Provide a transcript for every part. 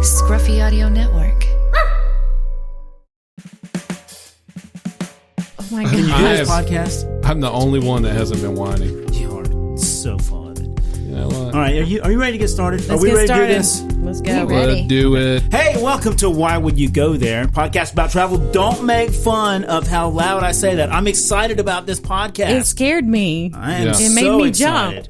Scruffy Audio Network. Oh my God. Can you do this podcast? I'm the only one that hasn't been whining. You are so full of it. You know what? All right, are you ready to get started? Let's are we get ready started. to do this? Let's go. Ready. Let's do it. Hey, welcome to Why Would You Go There? Podcast about travel. Don't make fun of how loud I say that. I'm excited about this podcast. It scared me. I am Yeah. so It made me excited.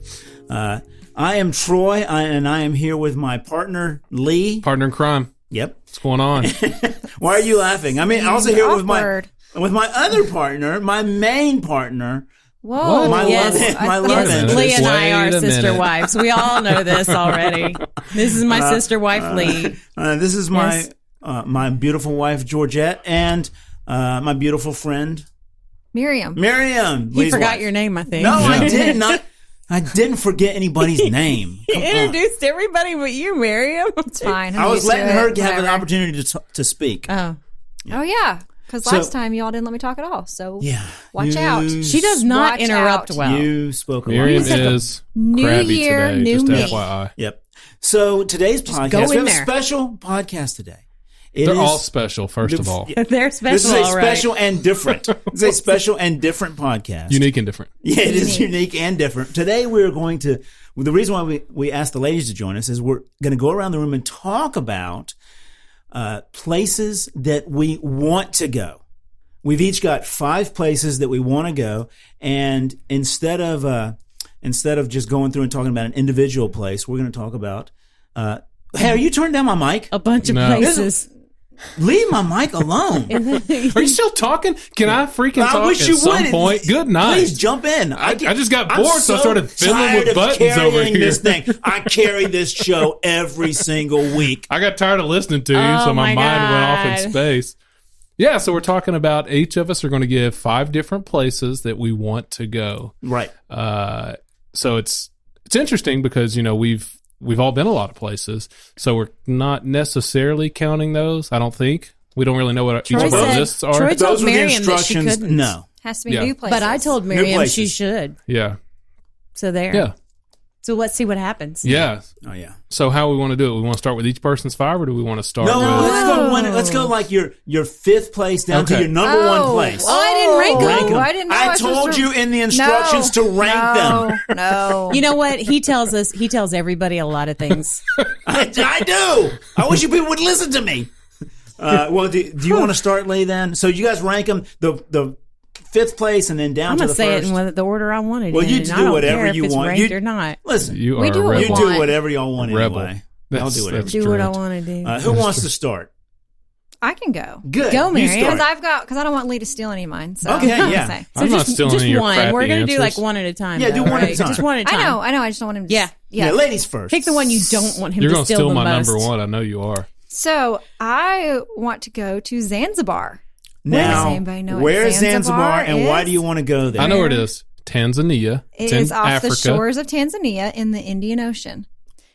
I am Troy, and I am here with my partner, Lee. Partner in crime. Yep. What's going on? Why are you laughing? I mean, I'm also here with Awkward. my other partner, my main partner. Whoa. My Yes. love Yes. interest. Lee and I are Wait a sister minute. wives. We all know this already. This is my sister wife, Lee. This is my Yes. my beautiful wife, Georgette, and my beautiful friend, Miriam. Miriam. You Lee's forgot wife. your name, I think. No, I did not. I didn't forget anybody's name. You Come on. introduced everybody but you, Miriam. It's fine. I'm I was used letting to her it. have an Whatever. opportunity to speak. Oh. Oh, yeah. Because So- last time y'all didn't let me talk at all. So Yeah. watch You- out. She does not Watch interrupt out. well. You spoke a lot. Miriam said the is new crabby year, today, new just me. FYI. Yep. So today's podcast, go we in have a there. special podcast today. It They're is- all special, first of all. They're special, This is a all right. special and different. It's a special and different podcast. Unique and different. Yeah, it is unique and different. Today we're going to, the reason why we asked the ladies to join us is we're going to go around the room and talk about places that we want to go. We've each got 5 places that we want to go, and instead of just going through and talking about an individual place, we're going to talk about, hey, are you turning down my mic? A bunch of No. places. Leave my mic alone. Are you still talking? Can I freaking I talk wish at you some would. point? Good night. Please jump in. I just got I'm bored, so I started fiddling tired with of buttons carrying over here. This thing. I carry this show every single week. I got tired of listening to you, Oh so my my mind went off in God. space. Yeah, so we're talking about each of us are going to give 5 different places that we want to go. Right. So it's interesting because we've all been a lot of places, so we're not necessarily counting those. I don't think we don't really know what each Troy of our said- lists are. Troy told Those were the Miriam that she instructions. couldn't. No. Has to be Yeah. new places. But I told Miriam places. she should. Yeah, So there. yeah, So let's see what happens. yeah. Oh yeah. So how we want to do it? We want to start with each person's 5, or do we want to start No, with? let's go like your 5th place down to Okay. your number 1 place. Oh, I didn't rank them. Rank 'em. I didn't know I was told supposed you in the instructions to rank them. No. You know what? He tells everybody a lot of things. I do. I wish you people would listen to me. Well, do you want to start, Lee? Then, so you guys rank them the 5th place and then down I'm to going the to say first. it in the order I wanted. Well, in, you and do I don't whatever care if you it's want. ranked or not. Listen, You We are do a what you rebel. do want. whatever y'all want Rebel. anyway. I'll That's- do whatever. that's Do what I Trent. want to do. Who wants to start? I can go. Good. Go, You Miriam. start. Because I don't want Lee to steal any of mine. So Okay, I'm yeah. gonna say. I'm not stealing just any of your one. crappy We're going to do like answers. one at a time. Yeah, do though, one at a right? time. Just one at a time. I know. I just don't want him to. Yeah. Yeah, ladies first. Pick the one you don't want him You're to going to steal steal the my most. number 1. I know you are. So I want to go to Zanzibar. Now, Does anybody know what where's Zanzibar, Zanzibar and why is? do you want to go there? I know where it is. Tanzania. It It's is in off Africa. the shores of Tanzania in the Indian Ocean.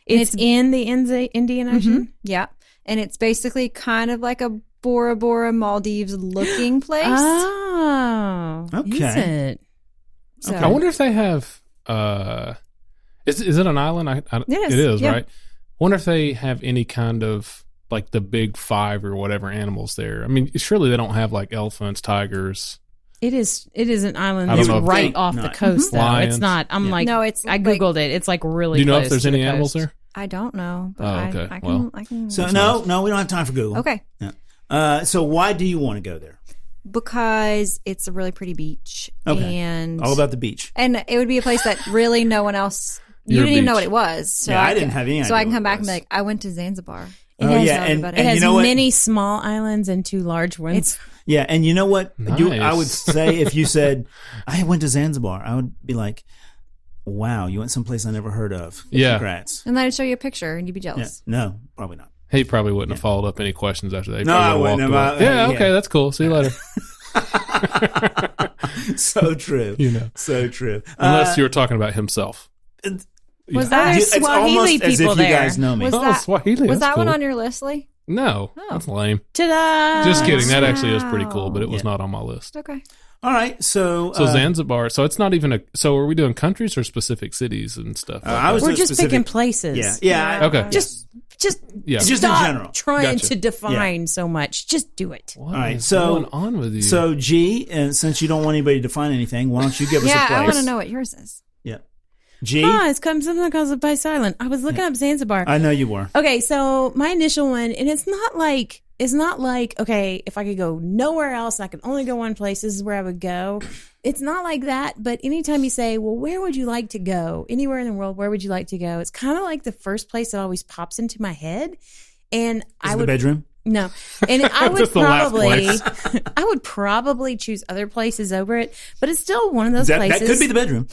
It's in the Indian Ocean? Yeah. And it's basically kind of like a Bora Bora Maldives looking place. Oh. Okay. Is it? So I wonder if they have. Is it an island? It is, It is, yeah. right? Wonder if they have any kind of like the big 5 or whatever animals there. I mean, surely they don't have like elephants, tigers. It is an island I that's don't know if right they- off not. the coast, though. Lions. It's not. I'm Yeah. like, No, it's I like- Googled it. It's like really Do you know close if there's to any the animals coast. there? I don't know. But Oh, okay. I Well, can. So no, we don't have time for Google. Okay. Yeah. So why do you want to go there? Because it's a really pretty beach. Okay. And All about the beach. And it would be a place that really no one else. You Your didn't even know beach. what it was. So Yeah, I didn't have any So idea I can what come it back and was. be like, I went to Zanzibar. Oh, has yeah, everybody. It has you know what? many small islands and 2 large ones. It's Yeah, and you know what? Nice. I would say if you said, I went to Zanzibar, I would be like, wow, you went someplace I never heard of. Yeah. Congrats. and then I'd show you a picture and you'd be Yeah. jealous. No, probably not. He probably wouldn't have followed up any questions after that. He No, probably I would've wouldn't walked have. away. Yeah, Yeah. okay, that's cool. See you later. So true. You know. So true. Unless you were talking about himself. Was that It's Swahili almost as if people you there. guys know me. Was Oh, that Swahili. was that's that one cool. on your list, Lee? No, Oh. that's lame. Ta-da! Just kidding. That actually is pretty cool, but it was Yeah. not on my list. Okay. All right, so So Zanzibar. So it's not even a. So are we doing countries or specific cities and stuff? Like I was that? We're doing just picking specific- places. Yeah. Okay. Just just Yeah. Just in stop general. trying Gotcha. to define so much. Just do it. What All right, is so- going on with you? So, G, and since you don't want anybody to find anything, why don't you give us Yeah, a place? I want to know what yours is. Yeah. G, It's come something calls it by silent. I was looking up Zanzibar. I know you were. Okay, so my initial one, and it's not like okay, if I could go nowhere else and I could only go one place, this is where I would go. It's not like that, but anytime you say, well, where would you like to go? Anywhere in the world, where would you like to go? It's kind of like the first place that always pops into my head. And Is it the bedroom? no. And I would Just the last I would probably choose other places over it, but it's still one of those That places. could be the bedroom.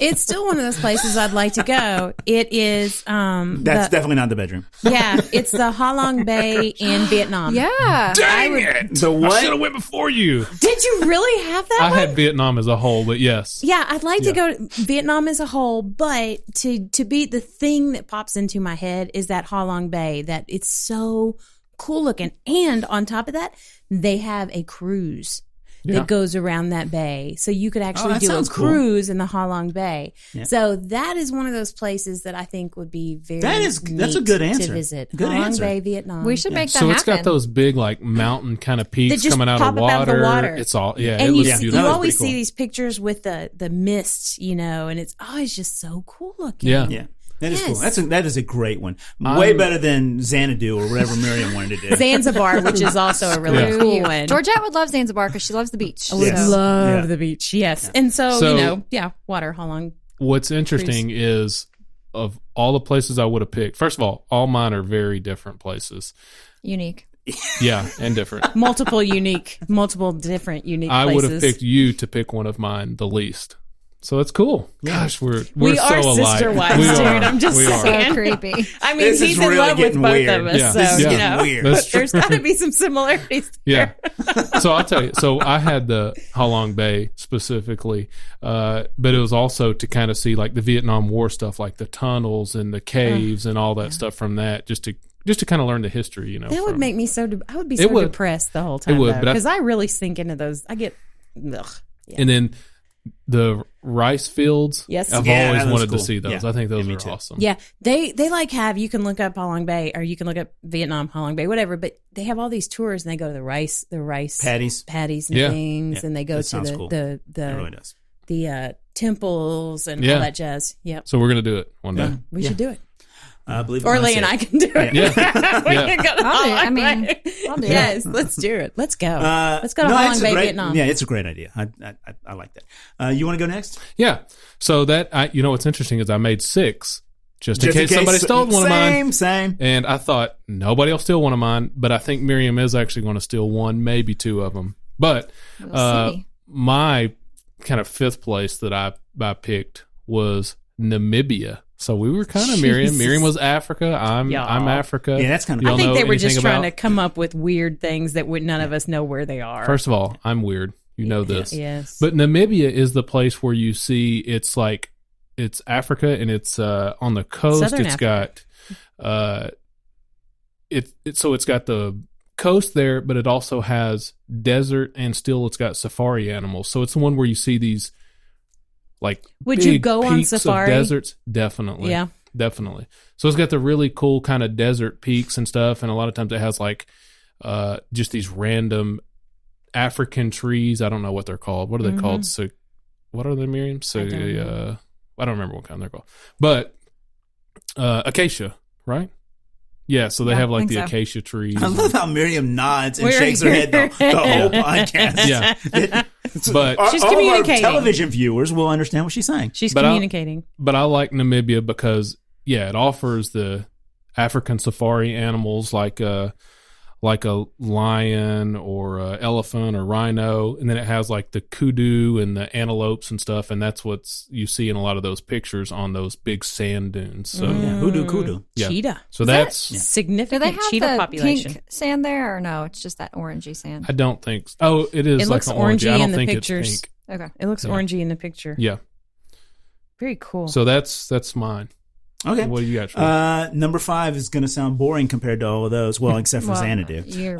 It's still one of those places I'd like to go. It is That's definitely not the bedroom. yeah, it's the Ha Long Bay in Vietnam. Yeah. Dang it! The I what? should have went before you. Did you really have that I one? had Vietnam as a whole, but yes. Yeah, I'd like to go to Vietnam as a whole, but to be the thing that pops into my head is that Ha Long Bay, that it's so cool looking. And on top of that, they have a cruise Yeah. that goes around that bay. So you could actually that do a sounds cool. cruise in the Ha Long Bay. Yeah. So that is one of those places that I think would be very That's a neat good to answer. visit. Good Ha Long answer. Bay, Vietnam. We should make that So happen. it's got those big like mountain kind of peaks That just coming out pop of up out of the water. water. It's all it and you, looks see, you beautiful. That was always pretty cool. see these pictures with the mist, and it's always just so cool looking. Yeah. Yeah. That is cool. Yes. That is a great one. Way better than Xanadu or whatever Miriam wanted to do. Zanzibar, which is also a really Yeah. cool one. Georgette would love Zanzibar because she loves the beach. I would Yes. love Yeah. the beach. Yes. And so, So- water, how long? What's interesting is of all the places I would have picked. First of all mine are very different places. Unique. Yeah, and different. Multiple different unique I places. would have picked you to pick one of mine the least. So it's cool. Gosh, we're We so are alike. sister wives, We dude. are. I'm just We are. saying. So creepy. I mean, This is he's in really love with getting both weird. of us. Yeah. So, This is you getting know, weird. That's true. there's got to be some similarities there. Yeah. So I'll tell you. So I had the Ha Long Bay specifically, but it was also to kind of see like the Vietnam War stuff, like the tunnels and the caves and all that stuff from that, just to kind of learn the history. You know, That would from- make me so. I would be It so would. depressed the whole time. It would, but I- because I really sink into those. I get. Ugh. Yeah. And then the rice fields. Yes. I've Yeah, always that looks wanted cool. to see those. Yeah. I think those Yeah, me are too. awesome. Yeah, they like have, you can look up Ha Long Bay or you can look up Vietnam, Ha Long Bay, whatever. But they have all these tours and they go to the rice Patties. and Yeah. things, Yeah, and they go that to sounds cool. the It really does. temples and Yeah. all that jazz. Yep, So we're gonna do it one day. we should do it. I believe it Or when Lee say and it. I can do it. Yeah. We Yeah. can go to I'll Ha do it. I Long mean, Bay. I'll do it. Yes, let's do it. Let's go. Let's go to no, Ha it's Long a Bay, great- Vietnam. Yeah, it's a great idea. I like that. You want to go next? Yeah. So that what's interesting is I made 6 just in case somebody stole one of mine. Same. And I thought nobody will steal one of mine, but I think Miriam is actually going to steal one, maybe 2 of them. But We'll see. my kind of 5th place that I picked was Namibia. So we were kind of Miriam. Jesus. Miriam was Africa. I'm Y'all. Africa. Yeah, that's kind of Y'all I think know they were just anything trying to about- come up with weird things that none of us know where they are. First of all, I'm weird. You know this. yes. But Namibia is the place where you see it's Africa and it's on the coast. Southern It's got it's got the coast there, but it also has desert and still it's got safari animals. So it's the one where you see these like Would big you go on peaks safari? of deserts. Definitely. Yeah. Definitely. So it's got the really cool kind of desert peaks and stuff, and a lot of times it has like just these random African trees. I don't know what they're called. What are they called? So, what are they, Miriam? So, I don't know. I don't remember what kind they're called. But acacia, right? Yeah. So they Yeah, have I like think the so. acacia trees. I love how Miriam nods and We're shakes her head the whole podcast. Yeah. But Our- She's all of our communicating. television viewers will understand what she's saying. She's But I'll- communicating. but I like Namibia because it offers the African safari animals like a lion or a elephant or rhino, and then it has like the kudu and the antelopes and stuff, and that's what you see in a lot of those pictures on those big sand dunes. So Yeah, hoodoo kudu. Yeah. Cheetah. So Is that's- that Do significant they have cheetah the population. pink sand there, or no? It's just that orangey sand. I don't think. Oh, it is It like looks an orangey. orangey I don't in the think pictures. it's pink. Okay. It looks Yeah. orangey in the picture. Yeah. Very cool. So that's mine. Okay. What do you got? Troy? Number 5 is going to sound boring compared to all of those. Well, except for Well, Xanadu. You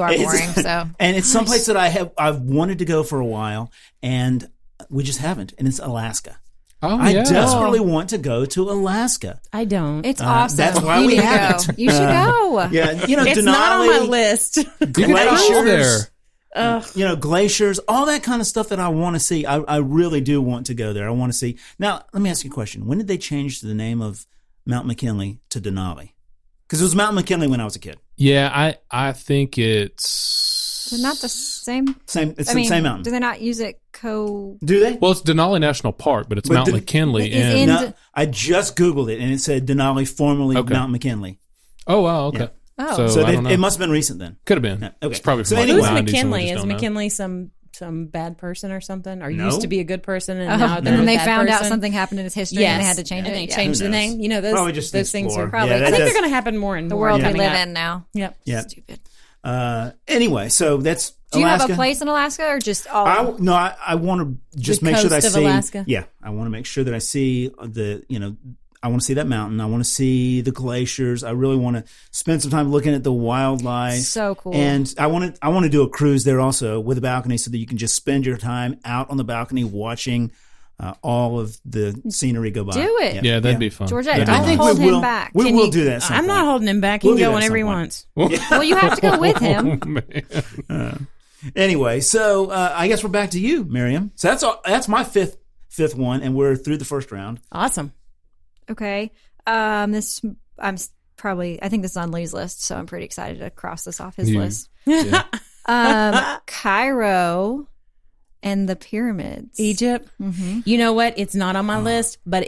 are It's- boring, so And it's someplace that I've wanted to go for a while, and we just haven't. And it's Alaska. Oh, I yeah. desperately want to go to Alaska. I don't. It's awesome. That's why you we need to haven't. go. You should go. Yeah, it's Denali, not on my list. You can go glaciers, there. glaciers, all that kind of stuff that I want to see. I really do want to go there. I want to see. Now, let me ask you a question. When did they change the name of Mount McKinley to Denali? Because it was Mount McKinley when I was a kid. Yeah, I think it's... They're not the same. Same. It's I the mean, same mountain. do they not use it Do they? Well, it's Denali National Park, but it's But Mount the- McKinley. is And, in- No, I just Googled it and it said Denali, formerly Okay. Mount McKinley. oh, wow, okay. Yeah. Oh. So I don't know. it must have been recent then. Could have been. Yeah, okay. It's probably So from anyway- Who's like the 90s, and we McKinley? just Is don't know. McKinley some bad person or something? Or No. used to be a good person and Oh, now and they're then a they bad found out person? something happened in his history Yes. and they had to change and it. they Yeah. changed Who the knows? name. You know, Probably those just things explore. are Probably. Yeah, I that I think does- they're going to happen more and The more. world we coming live up. in now. Yep. Yeah. Stupid. Anyway, so that's Do you Alaska. have a place in Alaska or just all? I want to just The make sure that I coast of see. Alaska? Yeah, I want to make sure that I see I want to see that mountain. I want to see the glaciers. I really want to spend some time looking at the wildlife. So cool. And I want to do a cruise there also with a balcony so that you can just spend your time out on the balcony watching all of the scenery go by. Do it. Yeah, that'd be fun. Georgette, That'd be don't I think hold we him will. back. We Can will you- do that. At some I'm not point. holding him back. He We'll can do go that at whenever he some point. wants. Well, you have to go with him. Oh, man. Anyway, so I guess we're back to you, Miriam. So that's my fifth one, and we're through the first round. Awesome. Okay. I think this is on Lee's list, so I'm pretty excited to cross this off his You- list. Yeah. Cairo and the pyramids. Egypt. Mm-hmm. You know what? It's not on my list, but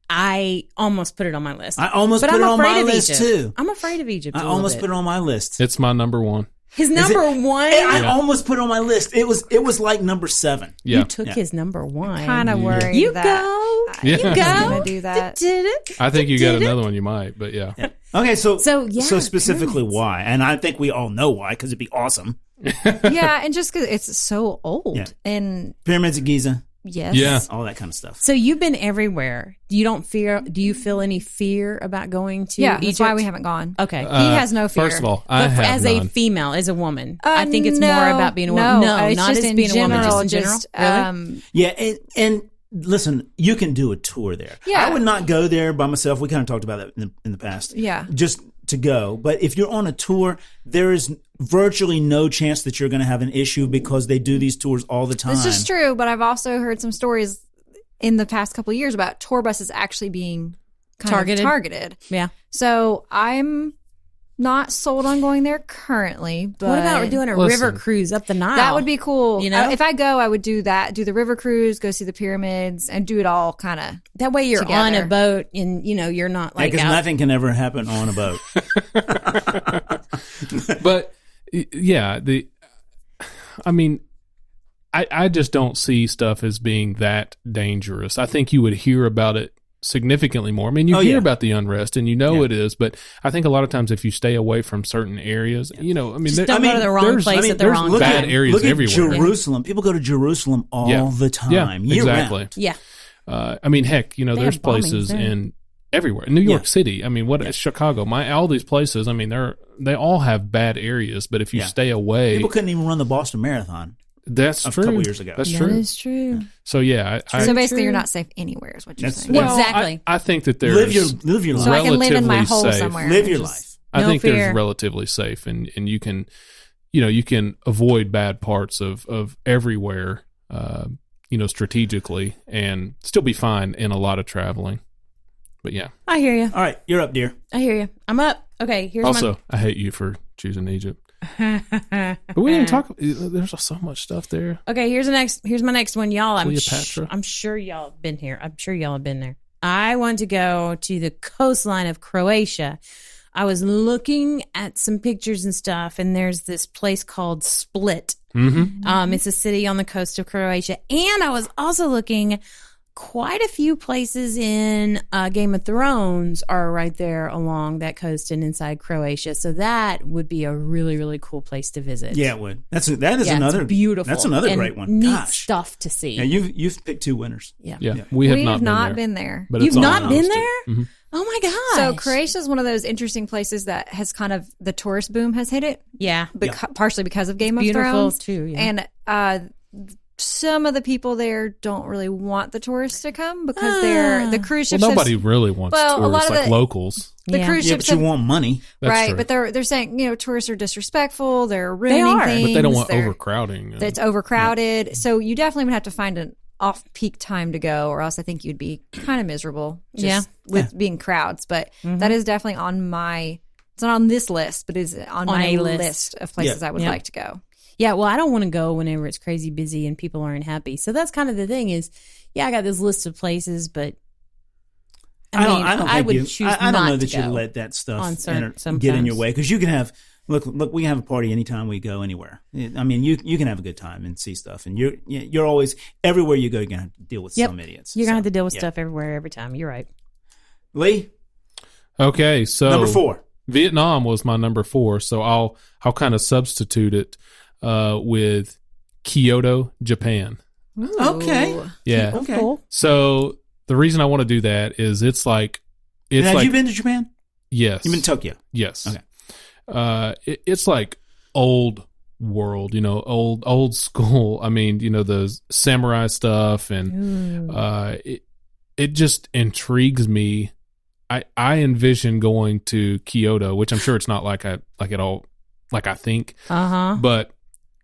I almost put it on my list. I almost but put I'm it on afraid my of list Egypt. too. I'm afraid of Egypt. I almost put it on my list. It's my number one. his Is number it- one. I almost put it on my list. It was like number 7. Yeah. You took his number one. Kind of worried You that go. Yeah. You I was go. gonna do that. Did it? I think you got Did it? another one you might, but yeah. Okay, so yeah, specifically pyramids. why? And I think we all know why because it'd be awesome. Yeah, and just because it's so old. Yeah. And Pyramids of Giza, yes. Yeah. all that kind of stuff. So you've been everywhere. Do you feel any fear about going to Yeah, Egypt? that's why we haven't gone. Okay. He has no fear. First of all, I But have as none. a female, as a woman, I think it's more about being a woman. No, No, it's not just as in being a woman, just in general. just, Really? Yeah, and listen, you can do a tour there. Yeah. I would not go there by myself. We kind of talked about that in the past. Yeah. Just to go. But if you're on a tour, there is virtually no chance that you're going to have an issue because they do these tours all the time. This is true, but I've also heard some stories in the past couple of years about tour buses actually being targeted. Yeah. So I'm not sold on going there currently. But What about doing a Listen. river cruise up the Nile? that would be cool. You know? If I go, I would do that. Do the river cruise, go see the pyramids, and do it all kind of. That way you're on a together. boat and you're not like Because out. nothing can ever happen on a boat. But yeah, I just don't see stuff as being that dangerous. I think you would hear about it significantly more. I mean, you Oh, hear yeah. about the unrest and you know Yeah. it is, but I think a lot of times if you stay away from certain areas, Just don't go to the wrong place at the there's wrong look bad at, areas look at everywhere. Jerusalem. People go to Jerusalem all Yeah. the time. Year exactly. round. Yeah. Heck, They there's have bombings places there. in everywhere. New York Yeah. City. I mean, Chicago, all these places. I mean, they all have bad areas, but if you Yeah. stay away, People couldn't even run the Boston Marathon. that's a true. couple years ago. That's That true. is true. So yeah, I So basically, true. you're not safe anywhere, is what you're That's- saying. Well, well, Exactly. I think that there's Live your life. So I can live in my relatively hole safe. somewhere. Live your Just- life. I No think fear. there's relatively safe, and you can, you can avoid bad parts of everywhere, strategically, and still be fine in a lot of traveling. But yeah, I hear you. All right, you're up, dear. I hear you. I'm up. Okay. Here's also I hate you for choosing Egypt. But we didn't talk. There's so much stuff there. Okay, here's my next one, y'all. Cleopatra. I'm sure y'all have been here. I'm sure y'all have been there. I want to go to the coastline of Croatia. I was looking at some pictures and stuff, and there's this place called Split. Mm-hmm. It's a city on the coast of Croatia, and I was also looking. Quite a few places in Game of Thrones are right there along that coast and inside Croatia. So that would be a really, really cool place to visit. Yeah, it would. That is Yeah, another it's beautiful. That's another and great one. Neat Gosh. stuff to see. Yeah, you've picked 2 winners. Yeah. Yeah, we have We've not not been been there. But You've it's on not the been list. there? Mhm. Oh my god! So Croatia is one of those interesting places that has kind of the tourist boom has hit it, Yeah, partially because of Game of beautiful Thrones too. Yeah. And some of the people there don't really want the tourists to come because they're the cruise ships. Nobody really wants tourists, a lot of like locals. The cruise Yeah, ships but you want money. That's right, true. but they're saying tourists are disrespectful. They're ruining are. things. But they don't want they're- overcrowding. It's overcrowded. So you definitely would have to find an off-peak time to go, or else I think you'd be kind of miserable. With being crowds. But that is definitely on my. It's not on this list, but it's on my a list. list of places I would like to go. Yeah, well, I don't want to go whenever it's crazy busy and people aren't happy. So that's kind of the thing is, I got this list of places, but I would choose I don't not know to that you go let that stuff on get in sometimes. your way, because you can have look. We can have a party anytime we go anywhere. I mean, you can have a good time and see stuff, and you're always everywhere you go. You're gonna have to deal with some idiots. You're gonna have to deal with stuff everywhere every time. You're right. Lee, Okay, so number 4. Vietnam was my number 4, so I'll kind of substitute it with Kyoto, Japan. Ooh. Okay. Yeah. Okay. Cool. So the reason I want to do that is it's like Have you been to Japan? yes, You've been to Tokyo. yes. Okay. It's like old world, old school. I mean, the samurai stuff, and it just intrigues me. I envision going to Kyoto, which I'm sure it's not like at all like I think, but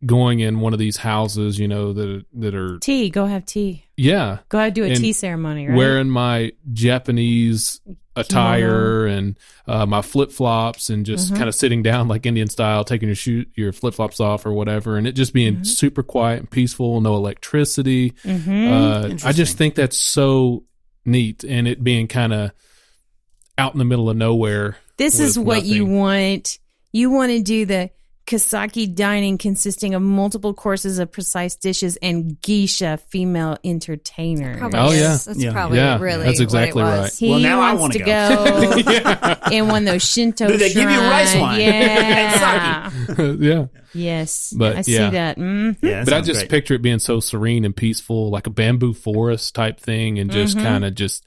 going in one of these houses, that are Tea. Go have tea. yeah, Go ahead do a And tea ceremony, right? wearing my Japanese attire and my flip flops, and just kind of sitting down like Indian style, taking your flip flops off or whatever, and it just being super quiet and peaceful, no electricity. I just think that's so neat, and it being kind of out in the middle of nowhere. This is with what you nothing. want. You want to do the Kasaki dining consisting of multiple courses of precise dishes and geisha female entertainer. Probably Oh, is. yeah. That's Yeah. probably Yeah, really that's exactly what it right. was. He Well, now I wants wanna to go in one of those Shinto Do they give you rice shrine. wine? Yeah. Yeah, Yes. But, I see yeah. that. Mm. Yeah, that but I sounds just great. picture it being so serene and peaceful, like a bamboo forest type thing, and just kind of just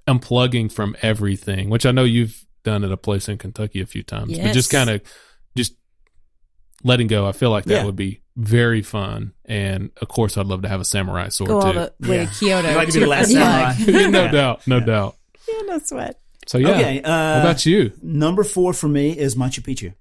unplugging from everything, which I know you've done at a place in Kentucky a few times, but just Yes. kind of just letting go. I feel like that Yeah. would be very fun. And of course, I'd love to have a samurai sword Go all too. the way to Kyoto. You'd like to be too. the last Yeah. samurai. no Yeah. doubt, no doubt. Yeah, no sweat. So yeah, Okay. what about you? Number 4 for me is Machu Picchu.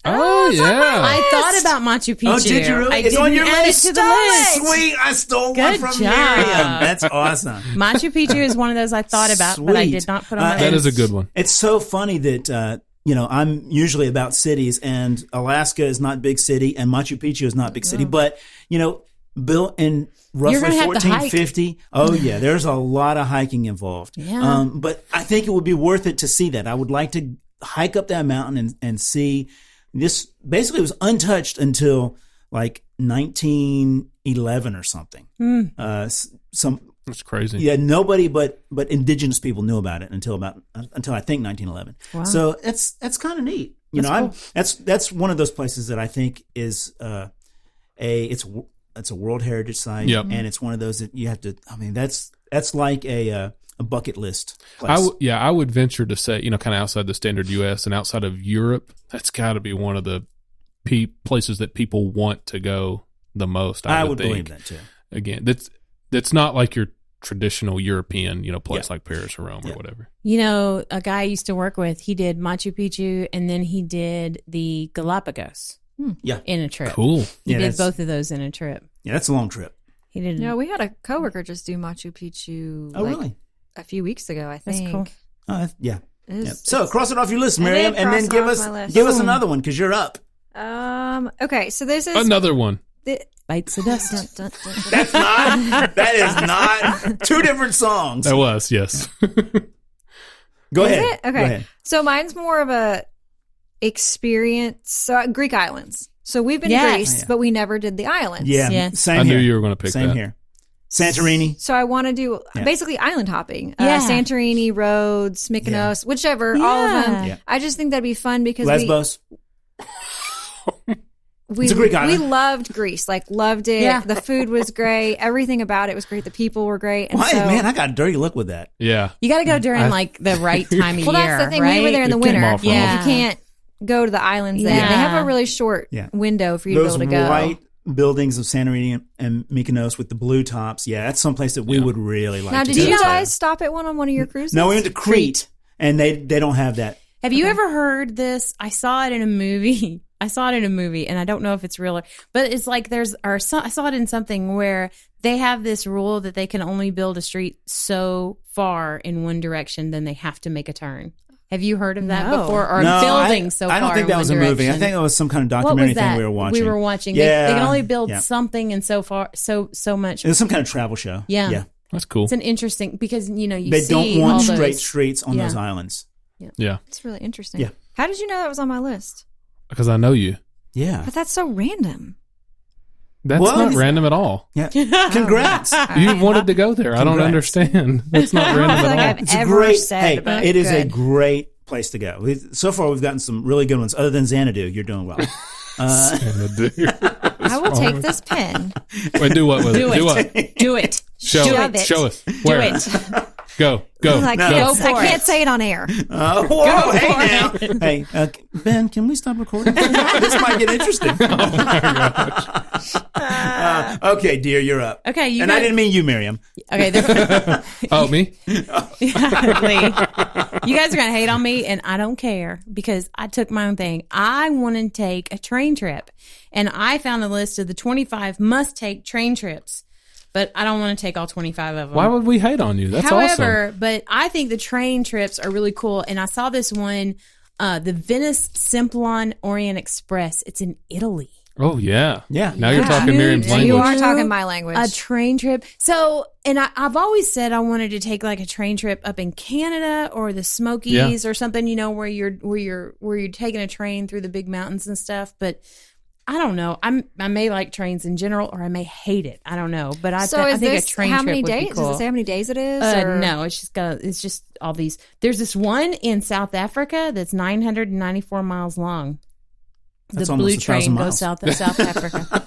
Oh yeah, I thought about Machu Picchu. Oh, did you really? I It's didn't on your add list. it to the list. Sweet. I stole one Good from job. Miriam. That's awesome. Machu Picchu is one of those I thought about, but I Sweet. did not put on my that list. is a good one. It's so funny that I'm usually about cities, and Alaska is not big city, and Machu Picchu is not big city, but built in roughly gonna have to hike. 1450. Oh yeah, there's a lot of hiking involved. Yeah. But I think it would be worth it to see that. I would like to hike up that mountain and see this. Basically, it was untouched until like 1911 or something. That's crazy. Yeah, nobody but indigenous people knew about it until I think 1911. So that's kind of neat. That's one of those places that I think is it's a World Heritage Site, Yep. and it's one of those that you have to. I mean, that's like a bucket list place. I would venture to say, kind of outside the standard U.S. and outside of Europe, that's got to be one of the places that people want to go the most. I would think. believe that too. Again, that's not like your traditional European, place like Paris or Rome or whatever. A guy I used to work with, he did Machu Picchu and then he did the Galapagos Yeah, in a trip. Cool. He Yeah, did that's- both of those in a trip. yeah, that's a long trip. He did. No, we had a coworker just do Machu Picchu Oh, really? a few weeks ago, I That's think. cool. Yeah. It Yeah. is- So cross it off your list, I did Miriam, and then cross give off us my list. give us another one because you're up. Okay, so this is Another one. Bites the dust. Dun, dun, dun, dun. That's not. That is not two different songs. That was, yes. Go Is ahead. it? Okay. Go ahead. So mine's more of a experience. So Greek islands. So we've been to Yes. Greece, Oh, yeah. but we never did the islands. Yeah. Yeah. Same I here. knew you were going to pick Same that. here. Santorini. So I want to do Yeah. basically island hopping. Yeah. Santorini, Rhodes, Mykonos, whichever, all of them. Yeah. Yeah. I just think that'd be fun because Lesbos. we It's a Greek island. we loved Greece. Like loved it. Yeah. The food was great. Everything about it was great. The people were great. And Why, so, man, I got a dirty look with that. Yeah. You got to go during like the right time of well, year. that's the thing. Right? We were there in the It came winter. off wrong. You can't go to the islands there. Yeah. They have a really short Yeah. window for you to be Those able to go. white buildings of Santorini and Mykonos with the blue tops. Yeah, that's someplace that we would really like now, to did go you to. guys stop at one on one of your cruises? No, we went to Crete, and they don't have that. Have you ever heard this? I saw it in a movie. And I don't know if it's real, but it's like I saw it in something where they have this rule that they can only build a street so far in one direction, then they have to make a turn. Have you heard of that before? Or No, building so far I don't think in that one was a movie. I direction? think it was some kind of What documentary was that thing we were watching. We were watching. Yeah. They can only build Yeah. something and so far, so much. It was some kind of travel show. Yeah. That's cool. It's an interesting because you They see don't want all straight those, streets on Yeah. those islands. Yeah, It's really interesting. Yeah. How did you know that was on my list? because I know you. Yeah. But that's so random. That's Well, not it's- random at all. Yeah. Congrats. You wanted to go there. I don't Congrats. understand. That's not I don't random feel at like all. I've It's a ever great. said Hey, about it is a good. great place to go. So far, we've gotten some really good ones. Other than Xanadu, you're doing well. I will take this pen. Wait, do what with Do it? it. Do what? Do it. Show Do it. it. Show us. Where? it. Go. Go. I No. can't, Go for I can't it. say it on air. Whoa, hey now. Hey, Ben, can we stop recording? This might get interesting. Okay, dear, you're up. Okay, you and got- I didn't mean you, Miriam. Okay, Oh, me? Lee, you guys are gonna hate on me, and I don't care because I took my own thing. I want to take a train trip, and I found a list of the 25 must-take train trips. But I don't want to take all 25 of them. Why would we hate on you? That's However, awesome. but I think the train trips are really cool. And I saw this one, the Venice Simplon Orient Express. It's in Italy. Oh, yeah. Yeah. Now you're Yeah. talking Miriam's Dude, Yeah, language. you are talking my language. A train trip. So, and I've always said I wanted to take like a train trip up in Canada or the Smokies or something, where you're taking a train through the big mountains and stuff. But I don't know. I may like trains in general, or I may hate it. I don't know. But I so think is this a train how trip many would days? be cool. Does it say how many days it is? or- No, it's just all these. There's this one in South Africa that's 994 miles long. That's the almost blue 1,000 train miles. goes South Africa.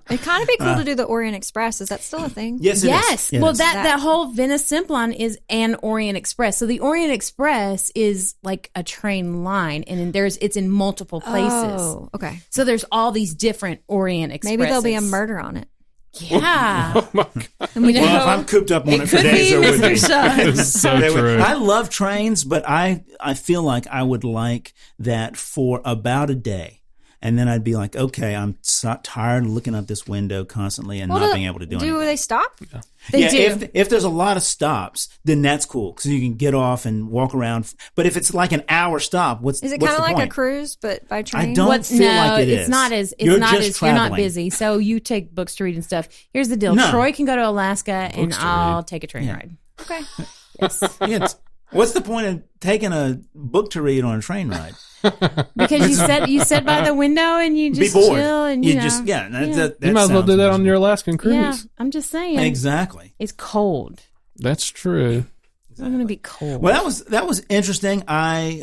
It'd kind of be cool to do the Orient Express. Is that still a thing? Yes, it is. Yes. It Well, is. that whole Venice Simplon is an Orient Express. So the Orient Express is like a train line, and then it's in multiple places. Oh, okay. So there's all these different Orient Expresses. Maybe there'll be a murder on it. Yeah. Oh, my God. And we know, Well, if I'm cooped up on it, for could days, be there would Mr. be. Suggs. It's so They would- true. I love trains, but I feel like I would like that for about a day. And then I'd be like, okay, I'm so tired of looking out this window constantly and not being able to do anything. Do they stop? They do. If there's a lot of stops, then that's cool because you can get off and walk around. But if it's like an hour stop, Is it what's kind of the like point? a cruise, but by train? I don't feel like it it's is. not as You're you're not traveling. busy. So you take books to read and stuff. Here's the deal: No. Troy can go to Alaska, and Books to I'll read. take a train ride. Okay. Yes, Yeah, what's the point of taking a book to read on a train ride? because you sit by the window and you just be bored. chill and you you know, just that You might as well sounds do that on miserable. your Alaskan cruise. yeah. I'm just saying, Exactly. it's cold. That's true. I'm gonna be cold. Well, that was interesting. I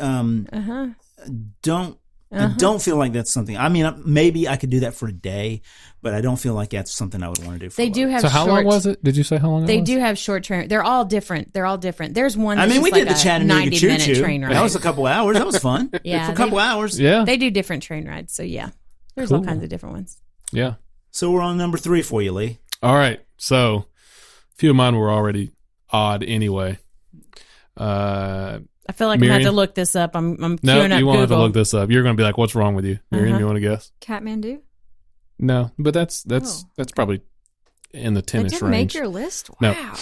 don't feel like that's something. I mean, maybe I could do that for a day, but I don't feel like that's something I would want to do. For They a do while. have So how long short- was it? Did you say how long They it was? do have short train. They're all different. There's one. I That's mean, we just did like the a Chattanooga 90-minute Choo Choo. train ride. That was a couple hours. That was fun. Yeah, for a couple hours. Yeah. They do different train rides. So yeah, there's all Cool. kinds of different ones. Yeah. So we're on number 3 for you, Lee. All right. So a few of mine were already odd anyway. I feel like I'm Miriam? gonna have to look this up. I'm No, queuing up you won't have to Google. look this up. You're going to be like, what's wrong with you? Miriam, you want to guess? Kathmandu? No, but that's probably in the That 10-ish didn't range. make your list? No. Wow.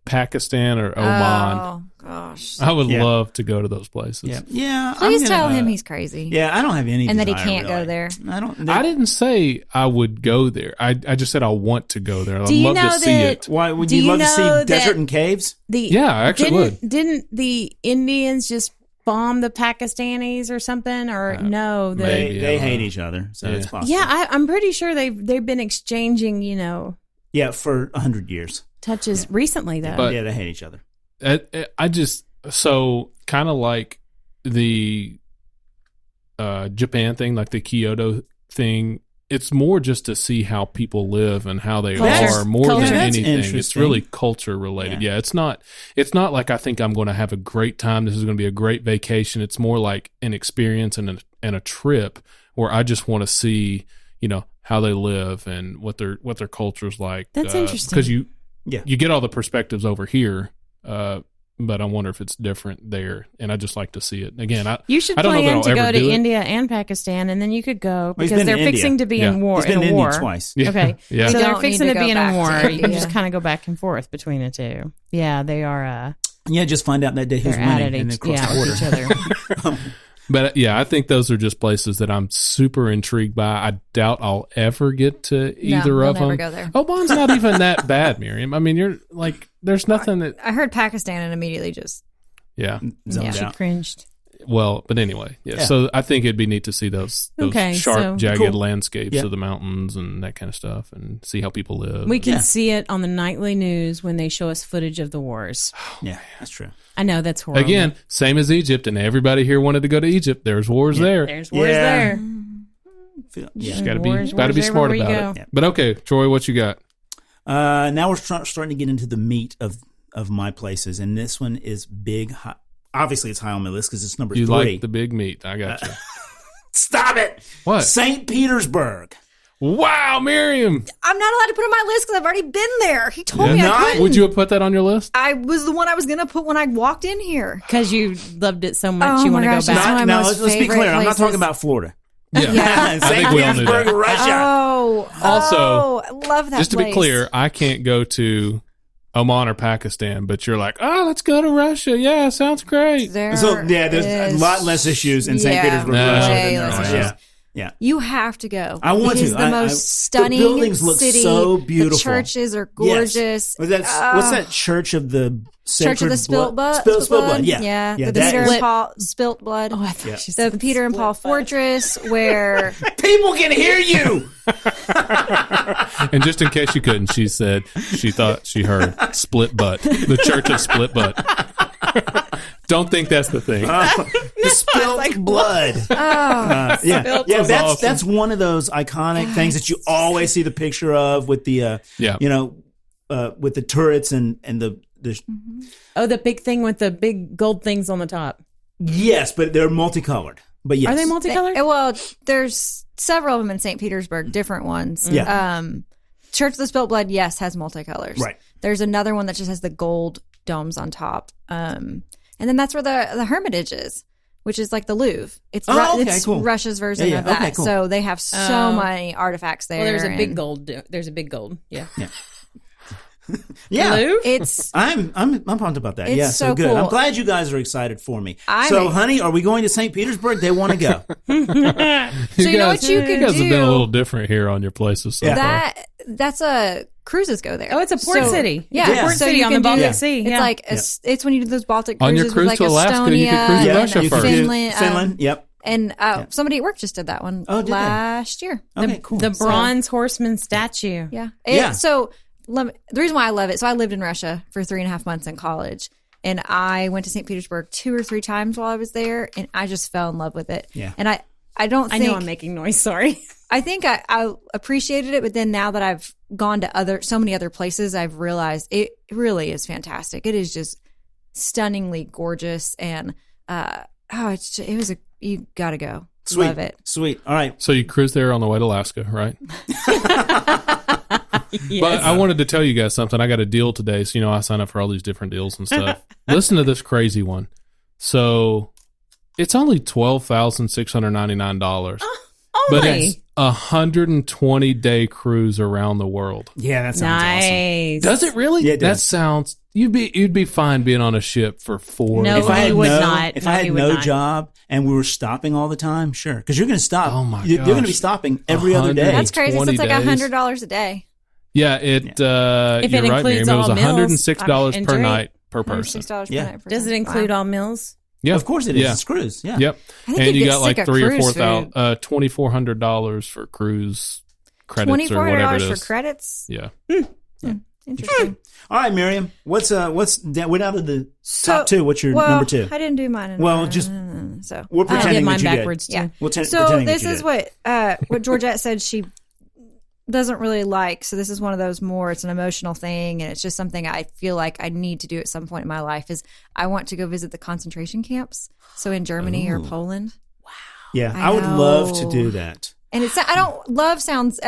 Pakistan or Oman. Oh, gosh. I would Yeah. love to go to those places. Yeah. Please I'm tell gonna- him he's crazy. Yeah, I don't have any. And that he desire, can't go really. there. I don't. I didn't say I would go there. I just said I want to go there. I'd Do you love know to see that- it. Why would Do you you love to see know desert that- and caves? Yeah, I actually Didn't the Indians just bomb the Pakistanis or something? Or no? The, maybe. They I don't hate know. each other, so Yeah. it's possible. yeah, I'm pretty sure they've been exchanging Yeah, for 100 years. touches recently though. But- Yeah, they hate each other. I just so kind of like the Japan thing, like the Kyoto thing. It's more just to see how people live and how they That's- are more culture. than That's anything. It's interesting. really culture related. Yeah, it's not like I think I'm going to have a great time. This is going to be a great vacation. It's more like an experience and a trip where I just want to see, how they live and what their culture's like. That's interesting. Because you Yeah. get all the perspectives over here, but I wonder if it's different there. And I just like to see it again. You should I don't know plan that to I'll go ever to do it. India and Pakistan, and then you could go Well, he's because been they're to fixing India. to be Yeah. in war. He's been in to a war. India twice. Yeah. Okay, Yeah. so We they're don't fixing need to to be go in a back war. to You can India. just kind of go back and forth between the two. Yeah, they are. Yeah, just find out that day who's They're at winning it and then each, cross the with border. each other. But yeah, I think those are just places that I'm super intrigued by. I doubt I'll ever get to either we'll of never them. go there. Oman's not even that bad, Miriam. I mean, you're like, there's nothing that, I heard Pakistan and immediately just yeah. Zoned She out. cringed. Well, but anyway, yeah. Yeah. So I think it'd be neat to see those Okay, sharp, so- jagged Cool. landscapes Yeah. of the mountains and that kind of stuff, and see how people live. We can Yeah. see it on the nightly news when they show us footage of the wars. Yeah, that's true. I know that's horrible. Again, same as Egypt, and everybody here wanted to go to Egypt. There's wars there. there's wars Yeah. there. Yeah. Just gotta Wars be smart everywhere you about go. it. But okay, Troy, what you got? Now we're starting to get into the meat of my places, and this one is big. Obviously, it's high on my list because it's number You 3. like the big meat? I got you. Stop it! What? St. Petersburg. Wow, Miriam. I'm not allowed to put it on my list because I've already been there. He told me I Not- couldn't. Would you have put that on your list? I was the one I was going to put when I walked in here. Because you loved it so much, Oh you my want to go gosh, that's back. one of my most Let's be favorite clear. I'm not places. talking about Florida. Yeah. I St. think we all knew Petersburg, that. Russia. Also, I love that Just to be place. clear, I can't go to Oman or Pakistan, but you're like, oh, let's go to Russia. Yeah, sounds great. There So yeah, there's a is- lot less issues in St. Yeah, Petersburg, No. Russia way than there less are. issues. Yeah, yeah. You have to go. I want It is to. the most stunning the buildings look city. so beautiful. The churches are gorgeous. Yes. What's that church of the Church of the Spilt Blood. Spilt blood. Yeah, yeah. The that Peter is- and Paul Spilt Blood. Oh, I thought Yeah. she The said Peter and Paul Fortress, where People can hear you. And just in case you couldn't, she said she thought she heard split butt. The Church of Split Butt. Don't think that's the thing. The spilt blood. Yeah, was that's awesome. that's one of those iconic things that you always see the picture of with the Yeah. with the turrets and the Oh, the big thing with the big gold things on the top. yes, but they're multicolored. But yes, Are they multicolored? well, there's several of them in St. Petersburg, different ones. Yeah. Church of the Spilt Blood, yes, has multicolors. Right. There's another one that just has the gold domes on top. And then that's where the Hermitage is, which is like the Louvre. It's, Oh, okay, it's cool. Russia's version Yeah, of yeah, that. okay, cool. So they have so many artifacts there. Well, there's a big and gold. There's a big gold. Yeah. yeah. Louvre? It's I'm pumped about that. It's Yeah, so good. cool. I'm glad you guys are excited for me. I'm So, ex- honey, are we going to St. Petersburg? They want to go. so you know what you could guys do. have been a little different here on your places so Yeah. far. That's a cruises go there. Oh, it's a port So- city. Yeah, Yeah. Port so city you on the can do- Baltic Yeah. Sea. It's Yeah. like it's when you do those Baltic On cruises your with cruise like to Alaska, you could Estonia cruise to and Russia you could first. do Finland. Finland. Yep. And somebody at work just did that one Oh, did they? last year. Okay, cool. the bronze horseman statue. Yeah. Yeah. So the reason why I love it, so I lived in Russia for 3.5 months in college, and I went to St. Petersburg 2 or 3 times while I was there, and I just fell in love with it. Yeah. And I don't I think know I'm making noise. Sorry. I think I appreciated it, but then now that I've gone to so many other places, I've realized it really is fantastic. It is just stunningly gorgeous, and you gotta go. Sweet. Love it. Sweet. All right. So you cruise there on the way to Alaska, right? But I wanted to tell you guys something. I got a deal today. So, I sign up for all these different deals and stuff. Listen to this crazy one. So it's only $12,699. But it's a 120-day cruise around the world. Yeah, that sounds awesome. Nice. Does it really? Yeah, it That does. sounds. You'd be fine being on a ship for 4 No, to If I he five- had would no, not. if No, I had he would no not. job and we were stopping all the time, sure, because you're going to stop. Oh, my You're going to be gosh. stopping every other day. That's crazy. So 20 it's like days. $100 a day. Yeah, it. If you're it right, includes Miriam. It was all meals, $106 and per drink. night per person. $106 Yeah. per night. Does it include all meals? Yeah, Of course it is. Yeah. It's cruise. Yeah. Yep. I think And you you get got like sick of 3 or cruise 4,000, food. $2,400 for cruise credits or whatever it $2,400 is. for credits? Yeah. Interesting. All right, Miriam. Went out of the top 2. What's your well, number 2? I didn't do mine. Well, just- so We're I pretending did mine that you backwards did. too. Yeah. We'll So pretending that this you is did. what Georgette said she doesn't really like. So this is one of those more. It's an emotional thing, and it's just something I feel like I need to do at some point in my life. Is I want to go visit the concentration camps. So in Germany or Poland. Yeah, I I would love to know. do that. And I don't love sounds.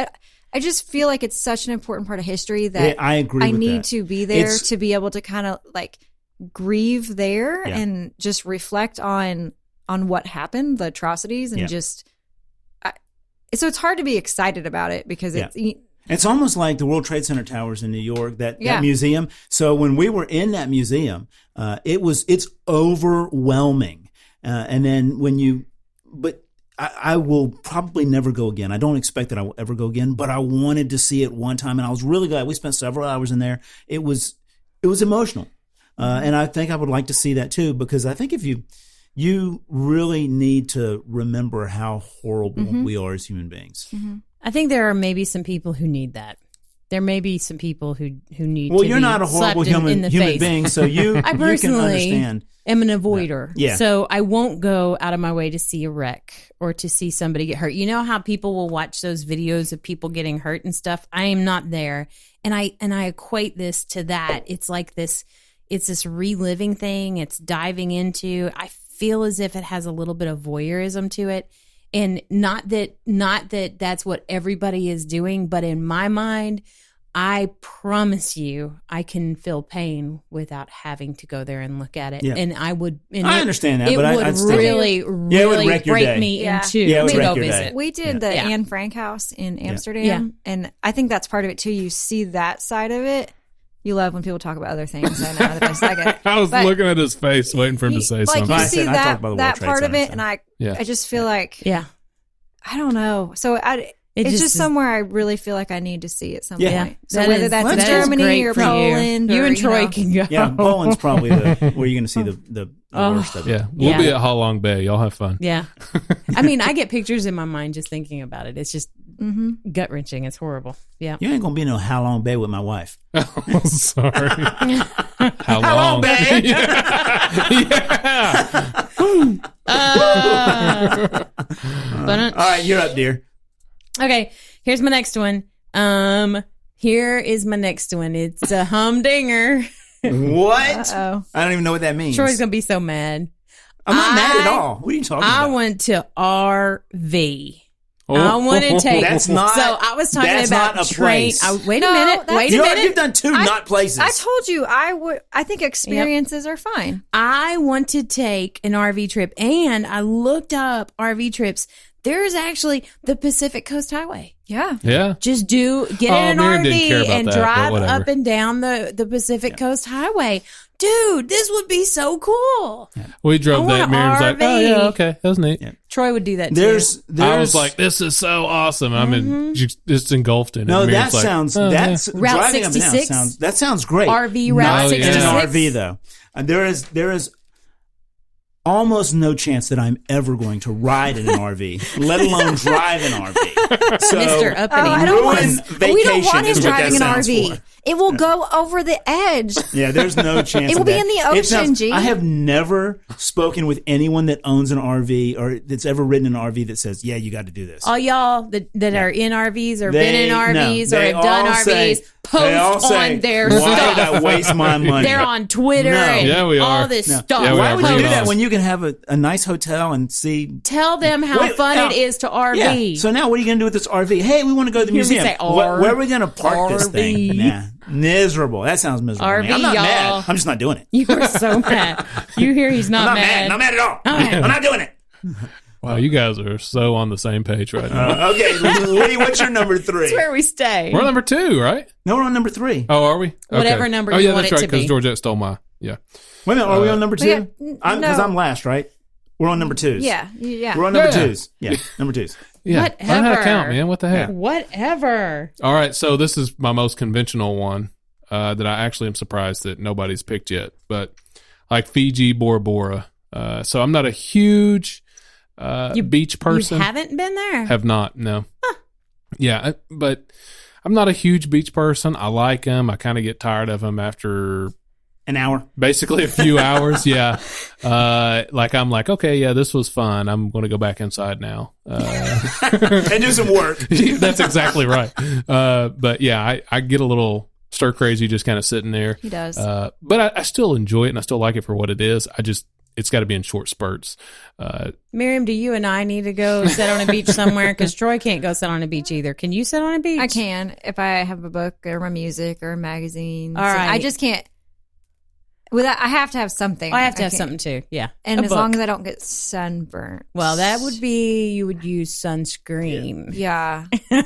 I just feel like it's such an important part of history that I agree. I with need that. to be there It's- to be able to kind of like grieve there and just reflect on what happened, the atrocities, and so it's hard to be excited about it because It's almost like the World Trade Center towers in New York, that museum. So when we were in that museum, it's overwhelming. And then I will probably never go again. I don't expect that I will ever go again, but I wanted to see it one time, and I was really glad. We spent several hours in there. It was emotional, and I think I would like to see that too, because I think if you really need to remember how horrible we are as human beings. I think there are maybe some people who need that. There may be some people who need. Well, to you're be not a horrible slapped in the human face. being, so you I you can personally understand. am an avoider. Yeah. So I won't go out of my way to see a wreck or to see somebody get hurt. You know how people will watch those videos of people getting hurt and stuff? I am not there. And I equate this to that. It's like this reliving thing. It's diving into. I feel as if it has a little bit of voyeurism to it. And not that that's what everybody is doing, but in my mind, I promise you, I can feel pain without having to go there and look at it. Yeah. And I would. And I understand that, it but would I'd still- really it would wreck your break day. me Yeah. in two Yeah, it would to wreck go your day. visit. we did the Yeah. Anne Frank house in Amsterdam, Yeah. and I think that's part of it too. You see that side of it. You love when people talk about other things. I know that I get it. I was But looking at his face, waiting for him to say like something. you I see said- I talked that about the World that Trade part of Center, it, so. and I Yeah. just feel like Yeah. I don't know. So it's just just is- somewhere I really feel like I need to see at some Yeah. point. So That whether is- that's in that is Germany great or for you. Poland, You or, and Troy know. can go. Yeah, Poland's probably where you're going to see the worst of it. Yeah, we'll Yeah. be at Ha Long Bay. Y'all have fun. Yeah. I mean, I get pictures in my mind just thinking about it. It's just gut wrenching. It's horrible. Yeah. You ain't going to be in no How Long Bay with my wife. Oh, sorry. How long? Bay? Yeah. But, All right, you're up, dear. okay. Here's my next one. Here is my next one. It's a humdinger. What? Oh, I don't even know what that means. Troy's gonna be so mad. I'm not mad at all. What are you talking I about? went to RV. Oh. I want to take. That's not- So I was talking that's about not a train. place. Wait No, a minute. that's- Wait a minute. You've done two not places. I told you I think experiences are fine. I want to take an RV trip, and I looked up RV trips. There's actually the Pacific Coast Highway. Yeah. Yeah. Just get in an Miriam didn't care RV about and that, but drive whatever. up and down the Pacific Coast Highway. Dude, this would be so cool. We drove I want that. an Miriam's like, oh, RV. yeah, okay. That was neat. Troy would do that too. there's I was like, this is so awesome. I mean, just engulfed in it. no, that Miriam's like, sounds oh, that's Route driving up and down 66? that sounds great. RV Route No, 66. It's yeah. an RV though. There is almost no chance that I'm ever going to ride in an RV, let alone drive an RV. So, Mr. Uppity. I don't want ruin we don't want vacation him is what driving an that sounds RV. for. It will go over the edge. Yeah, there's no chance. It will of be that. in the It ocean, sounds- G. I have never spoken with anyone that owns an RV or that's ever ridden an RV that says, "Yeah, you got to do this." All y'all that are in RVs or been in No, RVs or they have done all RVs, say- they all post say, on their Why stuff. did I waste my money? They're on Twitter No. and Yeah, we all are. this No. stuff. Yeah, we Why are. would you Bring do it that on. when you can have a nice hotel and see? Tell them how Wait, fun now- it is to RV. Yeah. So now what are you going to do with this RV? Hey, we want to go to the Hear me museum. say Where are we going to park this thing? RV. Nah, miserable. That sounds miserable. to me. RV, I'm not y'all. mad. I'm just not doing it. You are so mad. You hear he's I'm not not mad. Not mad at all. Okay. I'm not doing it. Wow, you guys are so on the same page right now. Okay, Liddy, what's your number 3? That's where we stay. We're on number 2, right? No, we're on number 3. Oh, are we? Okay. Whatever number oh, you yeah, want that's it right, to because be. Georgette stole my, yeah. Wait a minute, are we on number 2? yeah, Because no. I'm last, right? We're on number 2s. Yeah. We're on number Yeah. 2s. Yeah, number 2s. Yeah. Learn how to Whatever. count, man. What the heck? Whatever. All right, so this is my most conventional one that I actually am surprised that nobody's picked yet. But like Fiji, Bora Bora. So I'm not a huge beach person. You haven't been there? Have not, no. Yeah, but I'm not a huge beach person. I like them. I kind of get tired of them after An hour. basically a few hours. Yeah. Like I'm like, okay, yeah, this was fun. I'm going to go back inside now. And do some work. That's exactly right. But yeah, I get a little stir crazy just kind of sitting there. He does. But I still enjoy it and I still like it for what it is. it's got to be in short spurts. Miriam, do you and I need to go sit on a beach somewhere? Because Troy can't go sit on a beach either. Can you sit on a beach? I can if I have a book or my music or magazines. All right. I just can't. I have to have something. I have to have can't- something too. Yeah. And A as book. long as I don't get sunburnt. Well, that would be you would use sunscreen. Yeah.